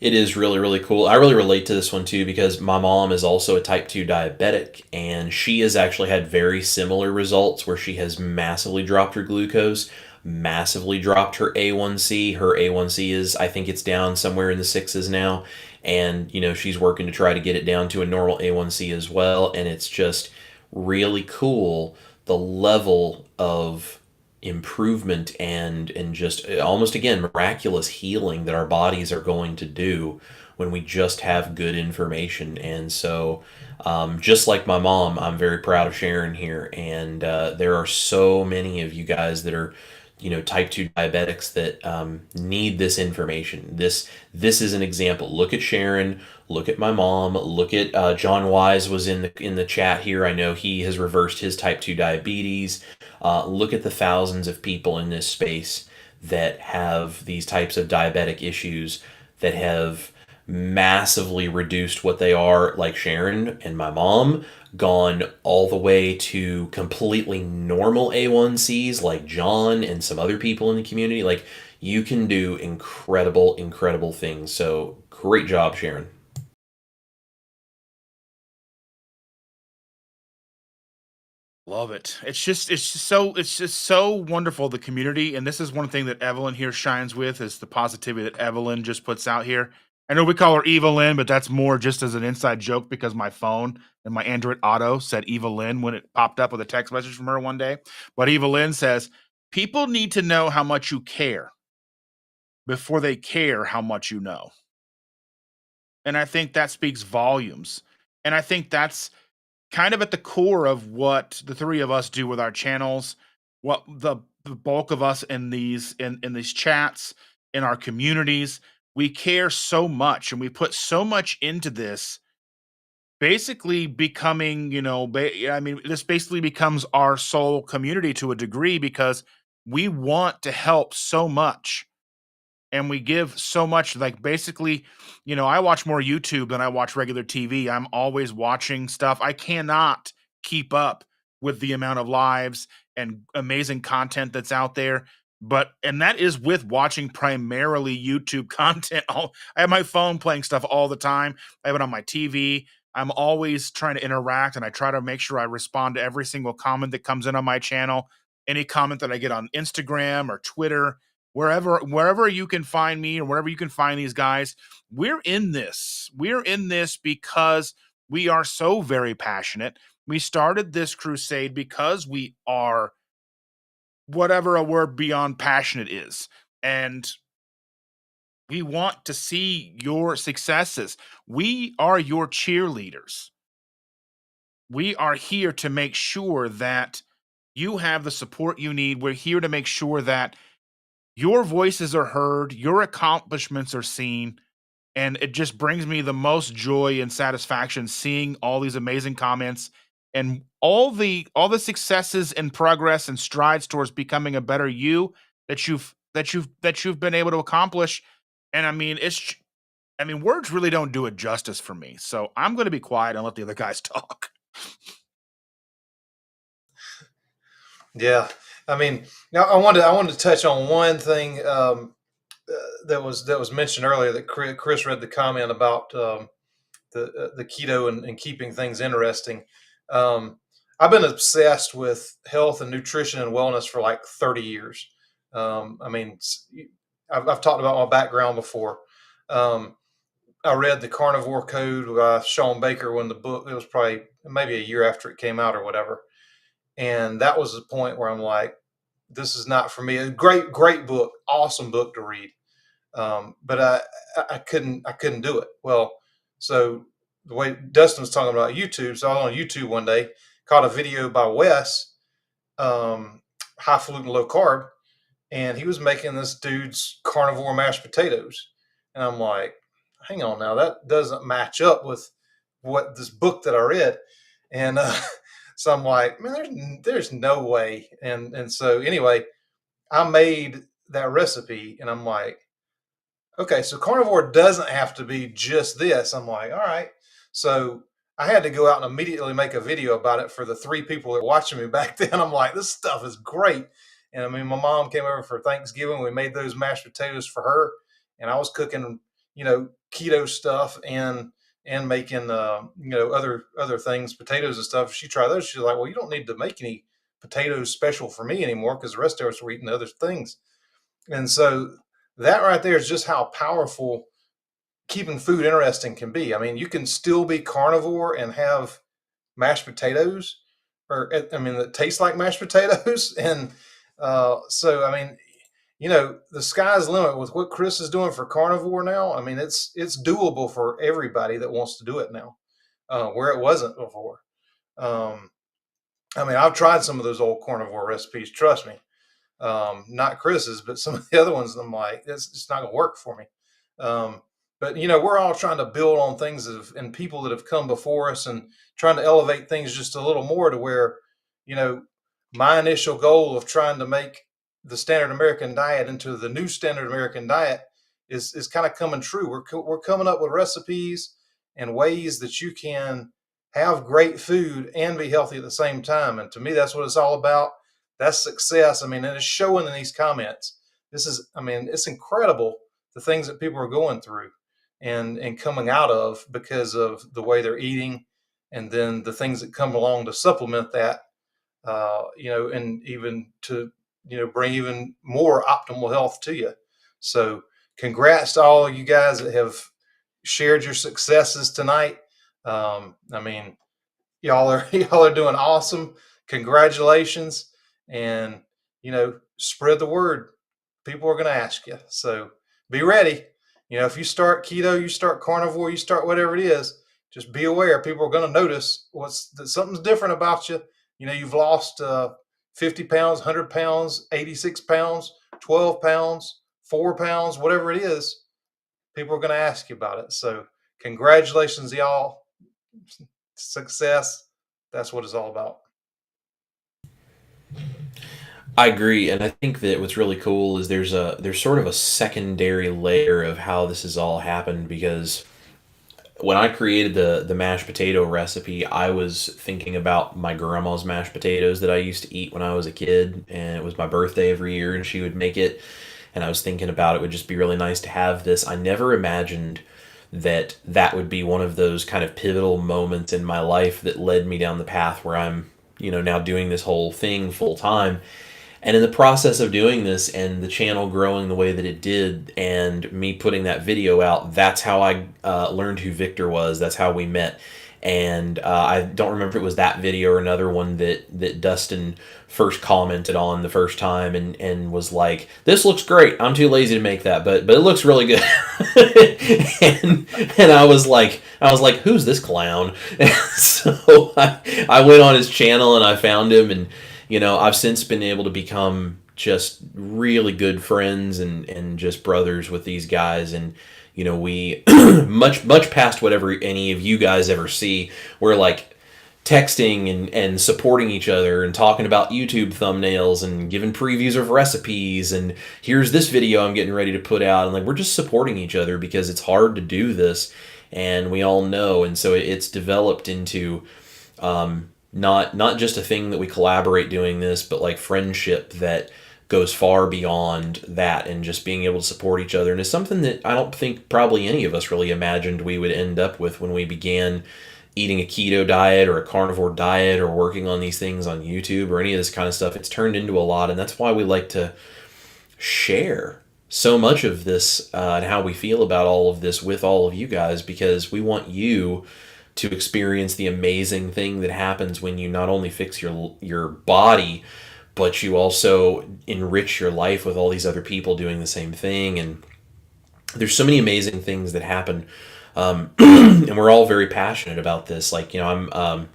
It is really, really cool. I really relate to this one too because my mom is also a type 2 diabetic, and she has actually had very similar results where she has massively dropped her glucose, massively dropped her A1C. Her A1C is, I think it's down somewhere in the 6s now. And, she's working to try to get it down to a normal A1C as well. And it's just really cool the level of improvement and just almost again miraculous healing that our bodies are going to do when we just have good information. And so just like my mom, I'm very proud of Sharon here, and there are so many of you guys that are type 2 diabetics that need this information. This is an example. Look at Sharon, look at my mom, look at John Wise was in the chat here. I know he has reversed his type 2 diabetes. Look at the thousands of people in this space that have these types of diabetic issues that have massively reduced what they are, like Sharon and my mom, gone all the way to completely normal A1Cs like John and some other people in the community. Like, you can do incredible, incredible things. So great job, Sharon. Love it. It's just so wonderful, the community. And this is one thing that Evelyn here shines with, is the positivity that Evelyn just puts out here. I know we call her Evelyn, but that's more just as an inside joke because my phone and my Android Auto said Evelyn when it popped up with a text message from her one day. But Evelyn says, people need to know how much you care before they care how much you know. And I think that speaks volumes. And I think that's kind of at the core of what the three of us do with our channels, what the bulk of us in these chats, in our communities, we care so much and we put so much into this, basically becoming, this basically becomes our soul community to a degree because we want to help so much. and we give so much, like, basically, I watch more YouTube than I watch regular TV. I'm always watching stuff. I cannot keep up with the amount of lives and amazing content that's out there. And that is with watching primarily YouTube content. I have my phone playing stuff all the time. I have it on my TV. I'm always trying to interact, and I try to make sure I respond to every single comment that comes in on my channel. Any comment that I get on Instagram or Twitter, wherever you can find me or wherever you can find these guys, we're in this. We're in this because we are so very passionate. We started this crusade because we are whatever a word beyond passionate is. And we want to see your successes. We are your cheerleaders. We are here to make sure that you have the support you need. We're here to make sure that your voices are heard, your accomplishments are seen, and it just brings me the most joy and satisfaction seeing all these amazing comments and all the successes and progress and strides towards becoming a better you that you've been able to accomplish. And I mean, words really don't do it justice for me. So I'm going to be quiet and let the other guys talk. Yeah, I mean, now I wanted to touch on one thing that was mentioned earlier, that Chris read the comment about the keto and keeping things interesting. Um, I've been obsessed with health and nutrition and wellness for like 30 years. I mean, I've talked about my background before. Um, I read the Carnivore Code by Sean Baker when the book, it was probably maybe a year after it came out or whatever. And that was the point where I'm like, this is not for me. A great book, awesome book to read. But I couldn't do it. Well, so the way Dustin was talking about YouTube, so I was on YouTube one day, caught a video by Wes, high falutin low carb, and he was making this dude's carnivore mashed potatoes, and I'm like, hang on now, that doesn't match up with what this book that I read, and so I'm like, man, there's no way, and so anyway, I made that recipe, and I'm like, okay, so carnivore doesn't have to be just this. I'm like, all right. So I had to go out and immediately make a video about it for the 3 people that were watching me back then. I'm like, this stuff is great. And I mean, my mom came over for Thanksgiving. We made those mashed potatoes for her, and I was cooking, keto stuff and making, other things, potatoes and stuff. She tried those. She's like, well, you don't need to make any potatoes special for me anymore because the rest of us were eating other things. And so that right there is just how powerful keeping food interesting can be. I mean, you can still be carnivore and have mashed potatoes, or I mean, that taste like mashed potatoes. And so, I mean, the sky's the limit with what Chris is doing for carnivore now. I mean, it's doable for everybody that wants to do it now, where it wasn't before. I mean, I've tried some of those old carnivore recipes. Trust me, not Chris's, but some of the other ones. I'm like, it's just not going to work for me. But we're all trying to build on things and people that have come before us, and trying to elevate things just a little more to where, you know, my initial goal of trying to make the standard American diet into the new standard American diet is kind of coming true. We're coming up with recipes and ways that you can have great food and be healthy at the same time. And to me, that's what it's all about. That's success. I mean, and it's showing in these comments. I mean, it's incredible the things that people are going through and coming out of because of the way they're eating, and then the things that come along to supplement that, and even to, bring even more optimal health to you. So congrats to all you guys that have shared your successes tonight. I mean, y'all are doing awesome. Congratulations. And, spread the word. People are going to ask you. So be ready. If you start keto, you start carnivore, you start whatever it is, just be aware. People are going to notice something's different about you. You've lost 50 pounds, 100 pounds, 86 pounds, 12 pounds, 4 pounds, whatever it is. People are going to ask you about it. So congratulations, y'all. Success. That's what it's all about. I agree, and I think that what's really cool is there's sort of a secondary layer of how this has all happened because when I created the mashed potato recipe, I was thinking about my grandma's mashed potatoes that I used to eat when I was a kid, and it was my birthday every year, and she would make it, and I was thinking about it would just be really nice to have this. I never imagined that that would be one of those kind of pivotal moments in my life that led me down the path where I'm, now doing this whole thing full time. And in the process of doing this and the channel growing the way that it did, and me putting that video out, that's how I learned who Victor was. That's how we met. And I don't remember if it was that video or another one that Dustin first commented on the first time and was like, "This looks great. I'm too lazy to make that, but it looks really good." and I was like, "Who's this clown?" And so I went on his channel and I found him, and I've since been able to become just really good friends and just brothers with these guys. And, we much past whatever any of you guys ever see, we're like texting and supporting each other and talking about YouTube thumbnails and giving previews of recipes. And here's this video I'm getting ready to put out. And like, we're just supporting each other because it's hard to do this. And we all know. And so it's developed into, not just a thing that we collaborate doing this, but like friendship that goes far beyond that, and just being able to support each other. And it's something that I don't think probably any of us really imagined we would end up with when we began eating a keto diet or a carnivore diet or working on these things on YouTube or any of this kind of stuff. It's turned into a lot, and that's why we like to share so much of this and how we feel about all of this with all of you guys, because we want you to experience the amazing thing that happens when you not only fix your body, but you also enrich your life with all these other people doing the same thing. And there's so many amazing things that happen, and we're all very passionate about this. Like, I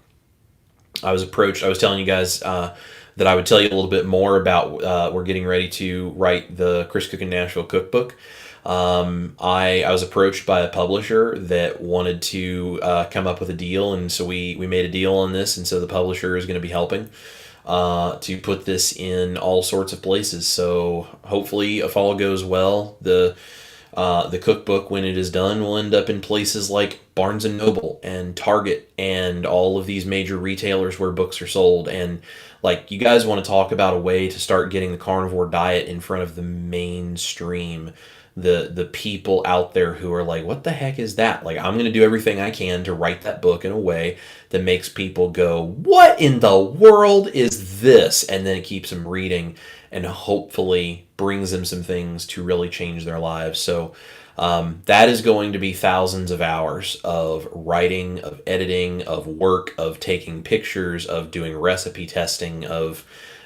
was approached. I was telling you guys that I would tell you a little bit more about. We're getting ready to write the Chris Cooking Nashville cookbook. I was approached by a publisher that wanted to come up with a deal, and so we made a deal on this, and so the publisher is going to be helping to put this in all sorts of places. So hopefully, if all goes well, the cookbook, when it is done, will end up in places like Barnes and Noble and Target and all of these major retailers where books are sold. And like, you guys want to talk about a way to start getting the carnivore diet in front of the mainstream, the people out there who are like, what the heck is that? Like, I'm going to do everything I can to write that book in a way that makes people go, what in the world is this? And then it keeps them reading and hopefully brings them some things to really change their lives. So that is going to be thousands of hours of writing, of editing, of work, of taking pictures, of doing recipe testing,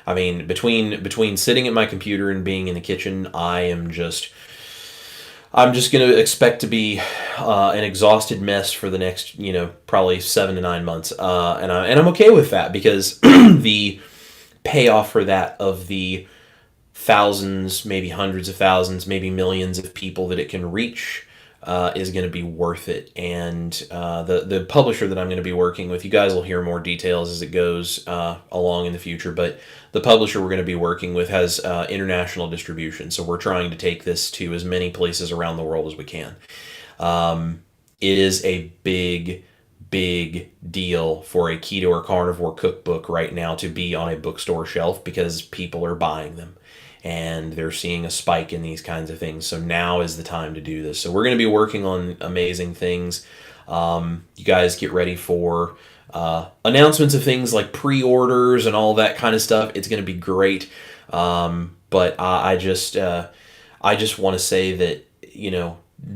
between sitting at my computer and being in the kitchen, I'm just going to expect to be an exhausted mess for the next, probably 7 to 9 months. And I'm okay with that, because the payoff for that, of the thousands, maybe hundreds of thousands, maybe millions of people that it can reach, is going to be worth it. And the publisher that I'm going to be working with, you guys will hear more details as it goes along in the future, but the publisher we're going to be working with has international distribution, so we're trying to take this to as many places around the world as we can. It is a big deal for a keto or carnivore cookbook right now to be on a bookstore shelf, because people are buying them and they're seeing a spike in these kinds of things. So now is the time to do this. So we're going to be working on amazing things. You guys get ready for announcements of things like pre-orders and all that kind of stuff. It's going to be great. But I just want to say that,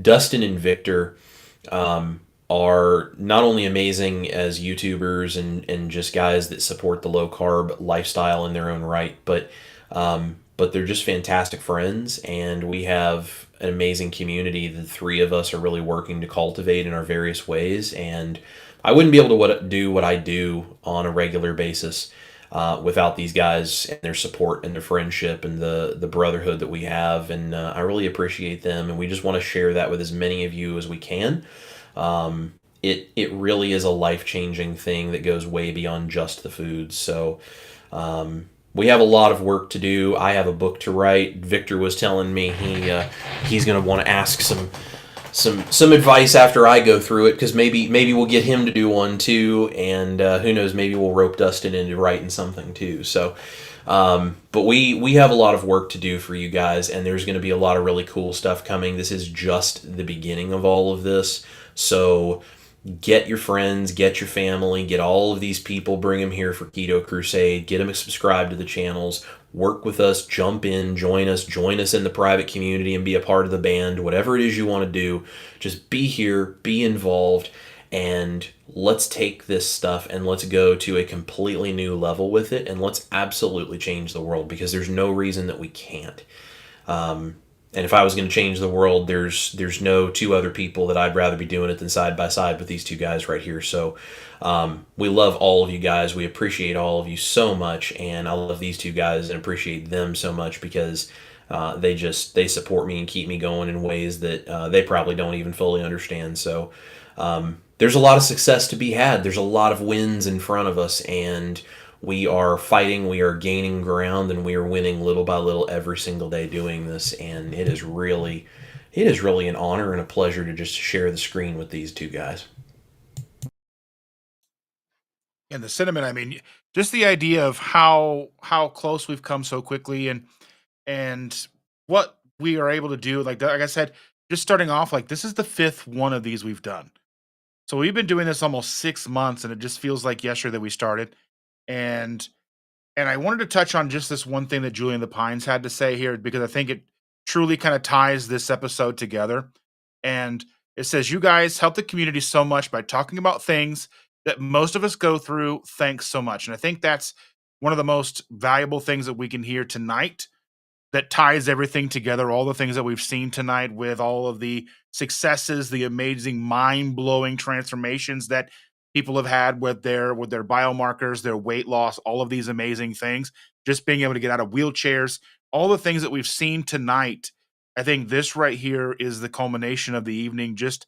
Dustin and Victor are not only amazing as YouTubers and just guys that support the low carb lifestyle in their own right, but they're just fantastic friends, and we have an amazing community. The three of us are really working to cultivate in our various ways, and I wouldn't be able to do what I do on a regular basis without these guys and their support and their friendship and the brotherhood that we have, and I really appreciate them, and we just want to share that with as many of you as we can. It really is a life-changing thing that goes way beyond just the food. So we have a lot of work to do. I have a book to write. Victor was telling me he's going to want to ask some advice after I go through it, because maybe we'll get him to do one too, and who knows, maybe we'll rope Dustin into writing something too. So, but we have a lot of work to do for you guys, and there's going to be a lot of really cool stuff coming. This is just the beginning of all of this, so get your friends, get your family, get all of these people, bring them here for Keto Crusade, get them subscribed to the channels, work with us, jump in, join us in the private community and be a part of the band, whatever it is you want to do. Just be here, be involved, and let's take this stuff and let's go to a completely new level with it, and let's absolutely change the world, because there's no reason that we can't. And if I was going to change the world, there's no two other people that I'd rather be doing it than side by side with these two guys right here. So we love all of you guys. We appreciate all of you so much, and I love these two guys and appreciate them so much, because they support me and keep me going in ways that they probably don't even fully understand. So there's a lot of success to be had. There's a lot of wins in front of us, and we are fighting, we are gaining ground, and we are winning little by little every single day doing this. And it is really an honor and a pleasure to just share the screen with these two guys. And the cinnamon, I mean, just the idea of how close we've come so quickly, and what we are able to do. Like I said, just starting off, like, this is the fifth one of these we've done. So we've been doing this almost 6 months, and it just feels like yesterday that we started. And I wanted to touch on just this one thing that Julian the Pines had to say here, because I think it truly kind of ties this episode together. And it says, "You guys help the community so much by talking about things that most of us go through. Thanks so much." And I think that's one of the most valuable things that we can hear tonight, that ties everything together, all the things that we've seen tonight, with all of the successes, the amazing, mind-blowing transformations that people have had with their biomarkers, their weight loss, all of these amazing things, just being able to get out of wheelchairs, all the things that we've seen tonight. I think this right here is the culmination of the evening, just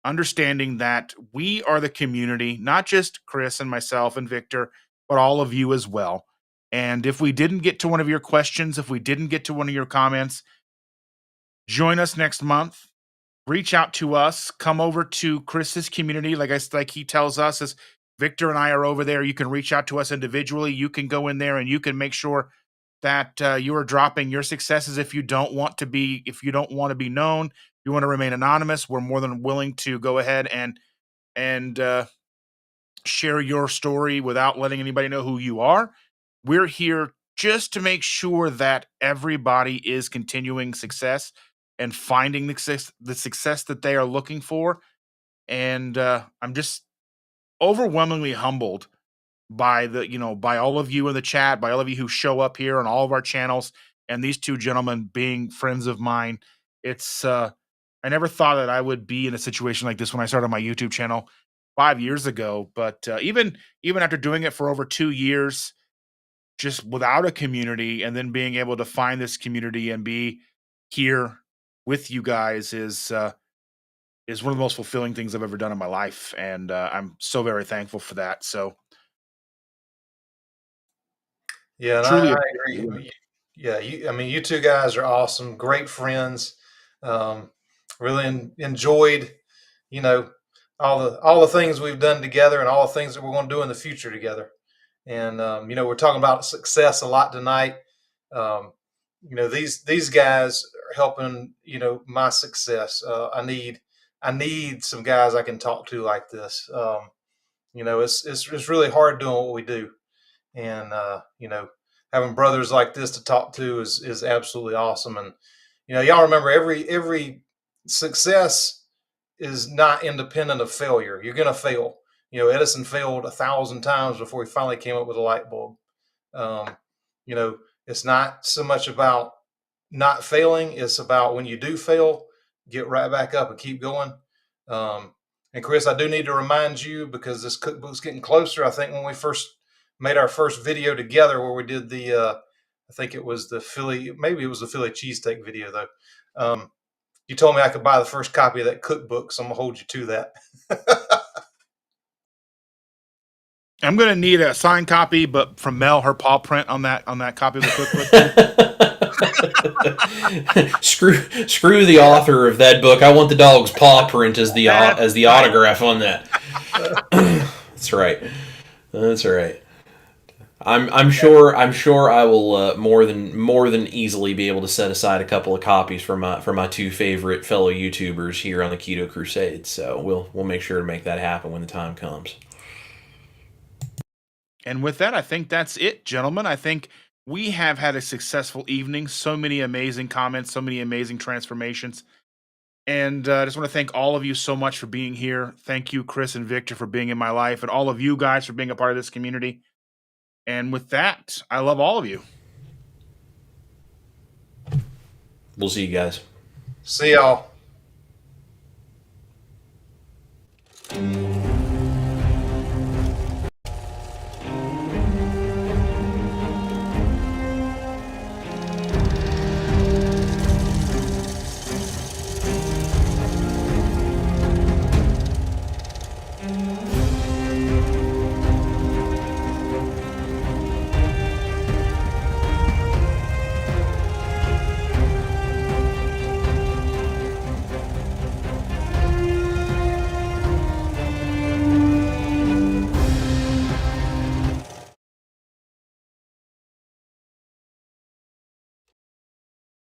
understanding that we are the community, not just Chris and myself and Victor, but all of you as well. And if we didn't get to one of your questions, if we didn't get to one of your comments, join us next month. Reach out to us. Come over to Chris's community. Like he tells us, as Victor and I are over there, you can reach out to us individually. You can go in there and you can make sure that you are dropping your successes. If you don't want to be known, you want to remain anonymous, we're more than willing to go ahead and share your story without letting anybody know who you are. We're here just to make sure that everybody is continuing success and finding the success that they are looking for. And I'm just overwhelmingly humbled by by all of you in the chat, by all of you who show up here on all of our channels, and these two gentlemen being friends of mine. It's I never thought that I would be in a situation like this when I started my YouTube channel 5 years ago. But even after doing it for over 2 years, just without a community, and then being able to find this community and be here with you guys is one of the most fulfilling things I've ever done in my life, and I'm so very thankful for that. So Yeah, and truly, I agree. Yeah, I mean, you two guys are awesome, great friends. Um, really enjoyed, you know, all the things we've done together and all the things that we're going to do in the future together. And we're talking about success a lot tonight. Um, these guys are helping, my success. I need some guys I can talk to like this. It's really hard doing what we do, and having brothers like this to talk to is absolutely awesome. And y'all remember, every success is not independent of failure. You're gonna fail. Edison failed 1,000 times before he finally came up with a light bulb. um, it's not so much about not failing. It's about, when you do fail, get right back up and keep going. And Chris, I do need to remind you, because this cookbook's getting closer. I think when we first made our first video together, where we did I think it was maybe it was the Philly cheesesteak video though. You told me I could buy the first copy of that cookbook, so I'm gonna hold you to that. I'm gonna need a signed copy, but from Mel, her paw print on that copy of the cookbook. Screw the author of that book. I want the dog's paw print as the autograph on that. That's right. That's right. I'm sure I will more than easily be able to set aside a couple of copies for my two favorite fellow YouTubers here on the Keto Crusade. So we'll make sure to make that happen when the time comes. And with that, I think that's it, gentlemen. I think we have had a successful evening. So many amazing comments, so many amazing transformations. And I just want to thank all of you so much for being here. Thank you, Chris and Victor, for being in my life, and all of you guys for being a part of this community. And with that, I love all of you. We'll see you guys. See y'all.